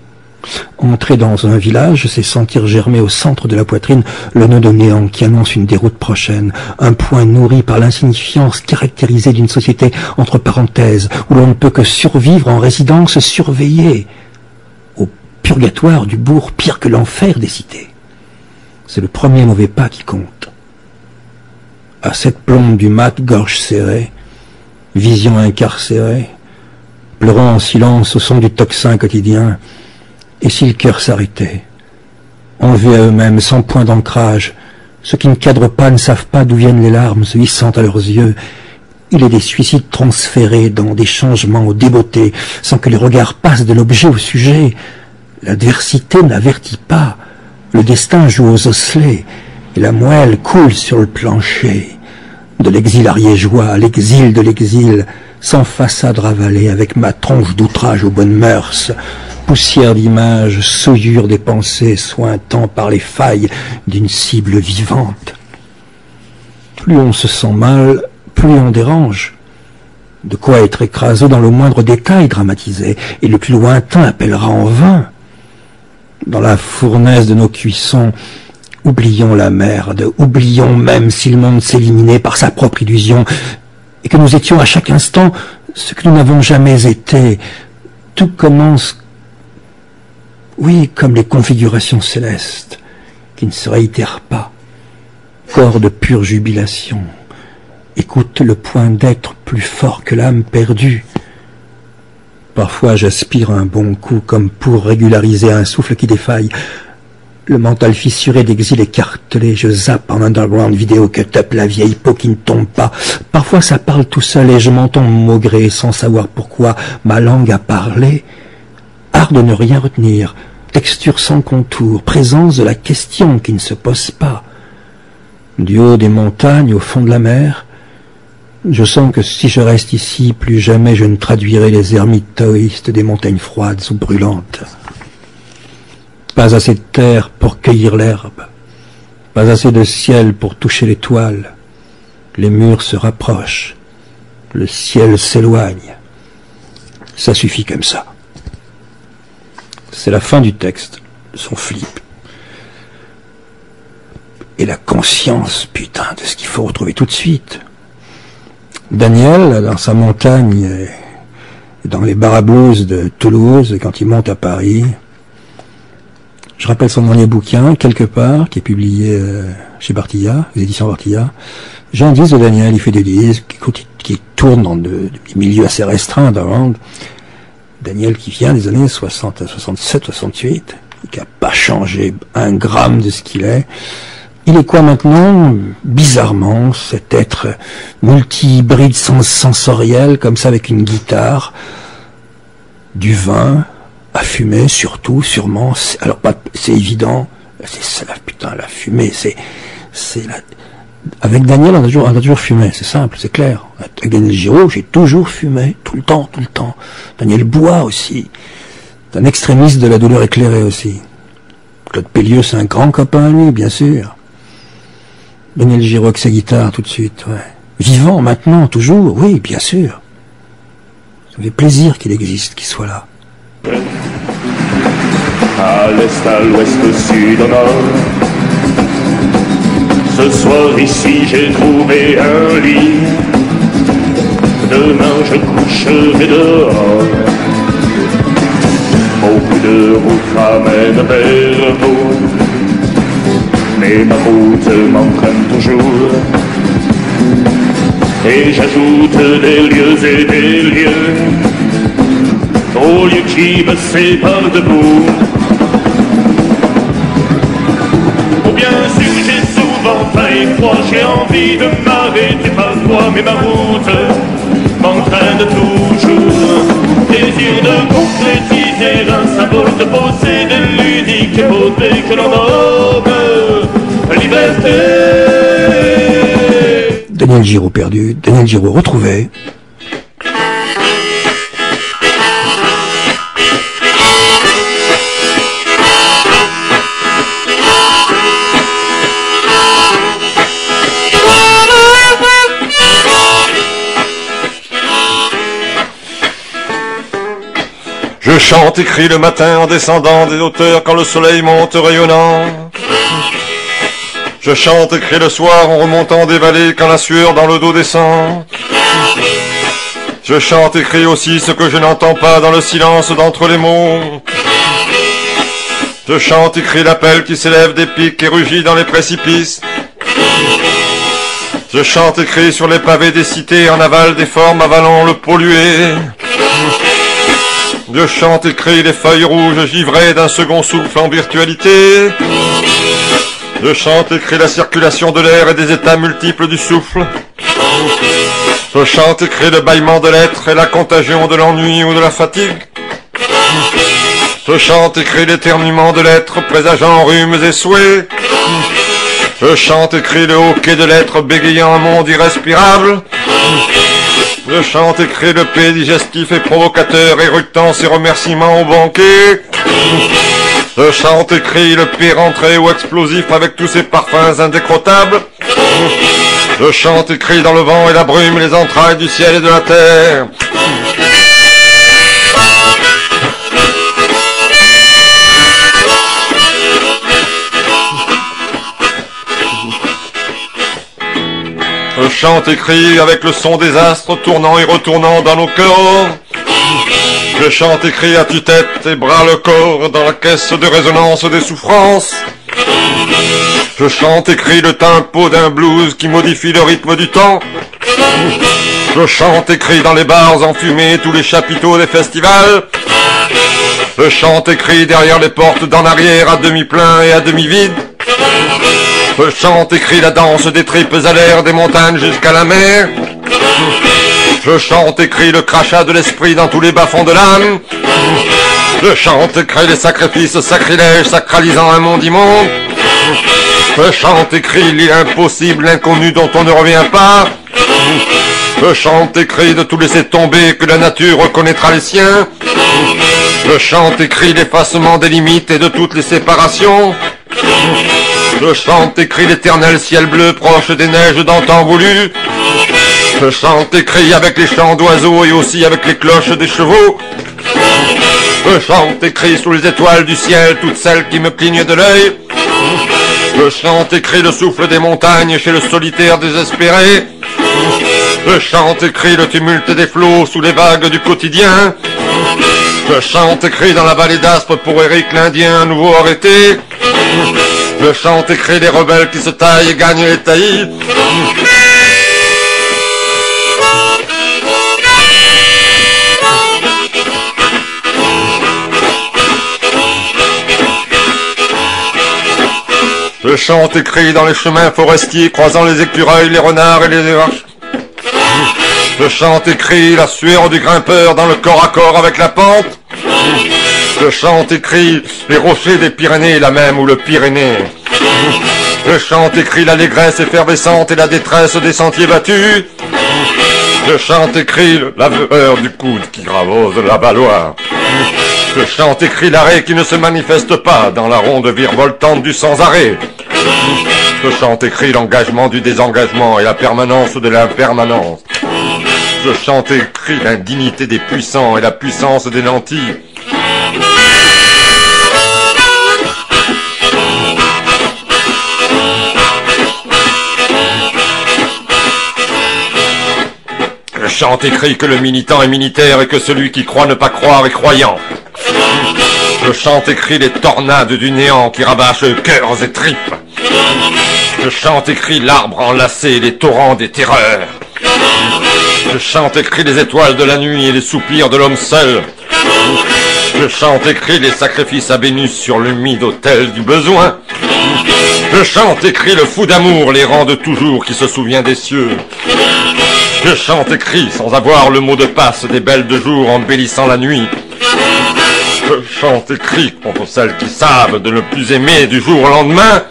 Entrer dans un village, c'est sentir germer au centre de la poitrine le nœud de néant qui annonce une déroute prochaine, un point nourri par l'insignifiance caractérisée d'une société entre parenthèses, où l'on ne peut que survivre en résidence surveillée, au purgatoire du bourg pire que l'enfer des cités. C'est le premier mauvais pas qui compte. À cette plombe du mat, gorge serrée, vision incarcérée, pleurant en silence au son du tocsin quotidien, et si le cœur s'arrêtait, enlevés à eux-mêmes, sans point d'ancrage, ceux qui ne cadrent pas ne savent pas d'où viennent les larmes se hissant à leurs yeux. Il est des suicides transférés dans des changements aux débeautés, sans que les regards passent de l'objet au sujet. L'adversité n'avertit pas, le destin joue aux osselets, et la moelle coule sur le plancher. De l'exil ariégeois à l'exil de l'exil, sans façade ravalée, avec ma tronche d'outrage aux bonnes mœurs, poussière d'images, souillure des pensées, sointant par les failles d'une cible vivante. Plus on se sent mal, plus on dérange. De quoi être écrasé dans le moindre détail dramatisé, et le plus lointain appellera en vain. Dans la fournaise de nos cuissons, oublions la merde, oublions même si le monde s'éliminait par sa propre illusion, et que nous étions à chaque instant ce que nous n'avons jamais été. Tout commence, oui, comme les configurations célestes, qui ne se réitèrent pas. Corps de pure jubilation, écoute le point d'être plus fort que l'âme perdue. Parfois j'aspire un bon coup comme pour régulariser un souffle qui défaille. Le mental fissuré d'exil écartelé, je zappe en underground vidéo cut-up la vieille peau qui ne tombe pas. Parfois ça parle tout seul et je m'entends maugrer sans savoir pourquoi ma langue a parlé. Art de ne rien retenir, texture sans contour, présence de la question qui ne se pose pas. Du haut des montagnes, au fond de la mer, je sens que si je reste ici, plus jamais je ne traduirai les ermites taoïstes des montagnes froides ou brûlantes. Pas assez de terre pour cueillir l'herbe, pas assez de ciel pour toucher l'étoile. Les murs se rapprochent, le ciel s'éloigne. Ça suffit comme ça. C'est la fin du texte, son flip. Et la conscience, putain, de ce qu'il faut retrouver tout de suite. Daniel, dans sa montagne, dans les bar à blues de Toulouse, quand il monte à Paris, je rappelle son dernier bouquin, quelque part, qui est publié chez Bartilla, les éditions Bartilla. J'ai un disque de Daniel, il fait des disques qui tournent dans des milieux assez restreints d'avant. Daniel qui vient des années 60, 67, 68, qui n'a pas changé un gramme de ce qu'il est. Il est quoi maintenant? Bizarrement, cet être multi-hybride sensoriel, comme ça, avec une guitare, du vin, à fumer, surtout, sûrement. Alors, c'est évident, c'est ça, putain, la fumée, c'est avec Daniel, on a toujours fumé, c'est simple, c'est clair. Avec Daniel Giraud, j'ai toujours fumé, tout le temps. Daniel boit aussi. C'est un extrémiste de la douleur éclairée aussi. Claude Pellieu, c'est un grand copain à lui, bien sûr. Daniel Giraud avec sa guitare, tout de suite, ouais. Vivant, maintenant, toujours, oui, bien sûr. Ça fait plaisir qu'il existe, qu'il soit là. À l'est, à l'ouest, au sud, au nord. Ce soir ici j'ai trouvé un lit. Demain je coucherai dehors. Beaucoup de routes ramènent vers vous, mais ma route m'entraîne toujours. Et j'ajoute des lieux et des lieux aux lieux qui me séparent de vous. Ou bien sûr j'ai souvent faim et froid, j'ai envie de m'arrêter parfois, mais ma route m'entraîne toujours. Désir de concrétiser un symbole, de posséder l'unique beauté que l'on nomme liberté. Daniel Giraud perdu, Daniel Giraud retrouvé. Je chante et crie le matin en descendant des hauteurs quand le soleil monte rayonnant. Je chante et crie le soir en remontant des vallées quand la sueur dans le dos descend. Je chante et crie aussi ce que je n'entends pas dans le silence d'entre les mots. Je chante et crie l'appel qui s'élève des pics et rugit dans les précipices. Je chante et crie sur les pavés des cités en aval des formes avalant le pollué. Je chante et crie les feuilles rouges givrées d'un second souffle en virtualité. Je chante et crie la circulation de l'air et des états multiples du souffle. Je chante et crie le bâillement de l'être et la contagion de l'ennui ou de la fatigue. Je chante et crie l'éternuement de l'être présageant rhumes et souhaits. Je chante et crie le hoquet de l'être bégayant un monde irrespirable. Je chante et crie le paix digestif et provocateur éructant ses remerciements au banquet. Je chante et crie le paix rentré ou explosif avec tous ses parfums indécrottables. Je chante et crie dans le vent et la brume les entrailles du ciel et de la terre. Je chante et crie avec le son des astres tournant et retournant dans nos corps. Je chante et crie à tue-tête et bras le corps dans la caisse de résonance des souffrances. Je chante et crie le tempo d'un blues qui modifie le rythme du temps. Je chante et crie dans les bars enfumés tous les chapiteaux des festivals. Je chante et crie derrière les portes d'en arrière à demi-plein et à demi-vide. Je chante et crie la danse des tripes à l'air des montagnes jusqu'à la mer. Je chante et crie le crachat de l'esprit dans tous les bas-fonds de l'âme. Je chante et crie les sacrifices sacrilèges sacralisant un monde immonde. Je chante et crie l'impossible, l'inconnu dont on ne revient pas. Je chante et crie de tout laisser tomber que la nature reconnaîtra les siens. Je chante et crie l'effacement des limites et de toutes les séparations. Je chante et crie l'éternel ciel bleu proche des neiges d'antan voulu. Je chante et crie avec les chants d'oiseaux et aussi avec les cloches des chevaux. Je chante et crie sous les étoiles du ciel toutes celles qui me clignent de l'œil. Je chante et crie le souffle des montagnes chez le solitaire désespéré. Je chante et crie le tumulte des flots sous les vagues du quotidien. Je chante et crie dans la vallée d'Aspre pour Éric l'Indien, nouveau arrêté. Je chante et crie les rebelles qui se taillent et gagnent les taillis. Je chante et crie dans les chemins forestiers croisant les écureuils, les renards et les vaches. Je chante et crie la sueur du grimpeur dans le corps à corps avec la pente. Je chante et crie les rochers des Pyrénées, la même ou le Pyrénées. Je chante et crie l'allégresse effervescente et la détresse des sentiers battus. Je chante et crie la vapeur du coude qui gravose la Valois. Je chante et crie l'arrêt qui ne se manifeste pas dans la ronde virevoltante du sans-arrêt. Je chante et crie l'engagement du désengagement et la permanence de l'impermanence. Je chante et crie l'indignité des puissants et la puissance des nantis. Je chante et crie que le militant est militaire et que celui qui croit ne pas croire est croyant. Je chante et crie les tornades du néant qui rabâchent cœurs et tripes. Je chante et crie l'arbre enlacé et les torrents des terreurs. Je chante et crie les étoiles de la nuit et les soupirs de l'homme seul. Je chante et crie les sacrifices à Vénus sur l'humide autel du besoin. Je chante et crie le fou d'amour, l'errant de toujours qui se souvient des cieux. Je chante et crie sans avoir le mot de passe des belles de jour embellissant la nuit. Je chante et crie contre celles qui savent de ne plus aimer du jour au lendemain.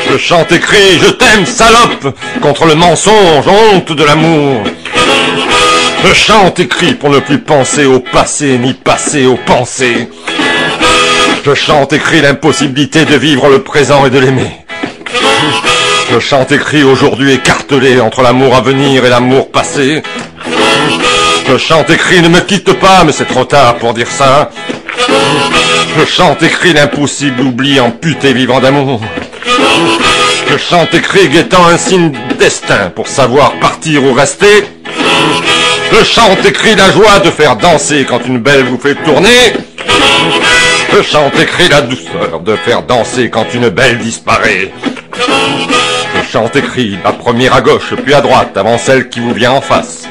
Je chante et crie, je t'aime salope, contre le mensonge, honte de l'amour. Je chante et crie pour ne plus penser au passé, ni passer aux pensées. Je chante et crie l'impossibilité de vivre le présent et de l'aimer. Je chante et crie aujourd'hui écartelé entre l'amour à venir et l'amour passé. Je chante et crie, ne me quitte pas, mais c'est trop tard pour dire ça. Je chante et crie, l'impossible oubli amputé vivant d'amour. Je chante et crie, guettant un signe destin pour savoir partir ou rester. Je chante et crie, la joie de faire danser quand une belle vous fait tourner. Je chante et crie, la douceur de faire danser quand une belle disparaît. Je chante et crie, la première à gauche puis à droite avant celle qui vous vient en face.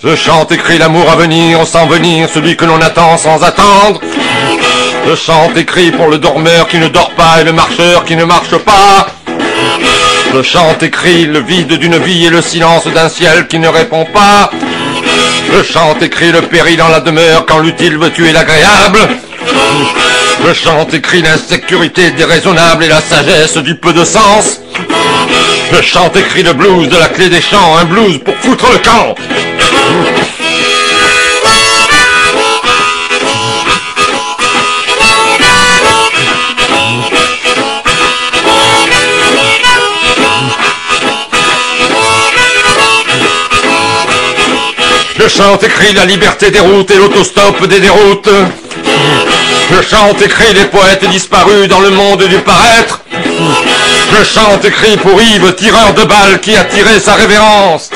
Je chante et crie l'amour à venir, sans venir, celui que l'on attend sans attendre. Je chante et crie pour le dormeur qui ne dort pas et le marcheur qui ne marche pas. Je chante et crie le vide d'une vie et le silence d'un ciel qui ne répond pas. Je chante et crie le péril en la demeure quand l'utile veut tuer l'agréable. Je chante et crie l'insécurité déraisonnable et la sagesse du peu de sens. Je chante et crie le blues de la clé des champs, un blues pour foutre le camp. Je chante et crie la liberté des routes et l'autostop des déroutes. Je chante et crie les poètes disparus dans le monde du paraître. Je chante et crie pour Yves, tireur de balles qui a tiré sa révérence.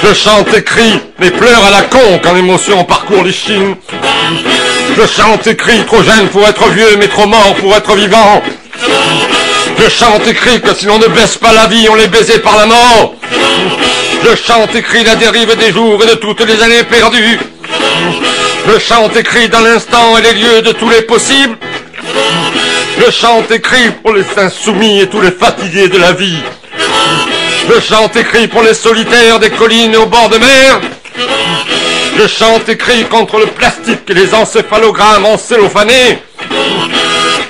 Je chante et crie les pleurs à la con quand l'émotion parcourt les chines. Je chante et crie trop jeune pour être vieux mais trop mort pour être vivant. Je chante et crie que si l'on ne baisse pas la vie, on l'est baisé par la mort. Je chante et crie la dérive des jours et de toutes les années perdues. Je chante et crie dans l'instant et les lieux de tous les possibles. Je chante et crie pour les insoumis et tous les fatigués de la vie. Je chante et crie pour les solitaires des collines au bord de mer. Je chante et crie contre le plastique et les encéphalogrammes encellophanés.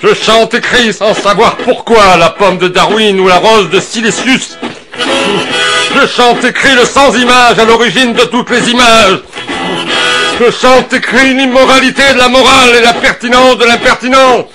Je chante et crie sans savoir pourquoi la pomme de Darwin ou la rose de Silesius. Je chante et crie le sans-image à l'origine de toutes les images. Je chante et crie l'immoralité de la morale et la pertinence de l'impertinent.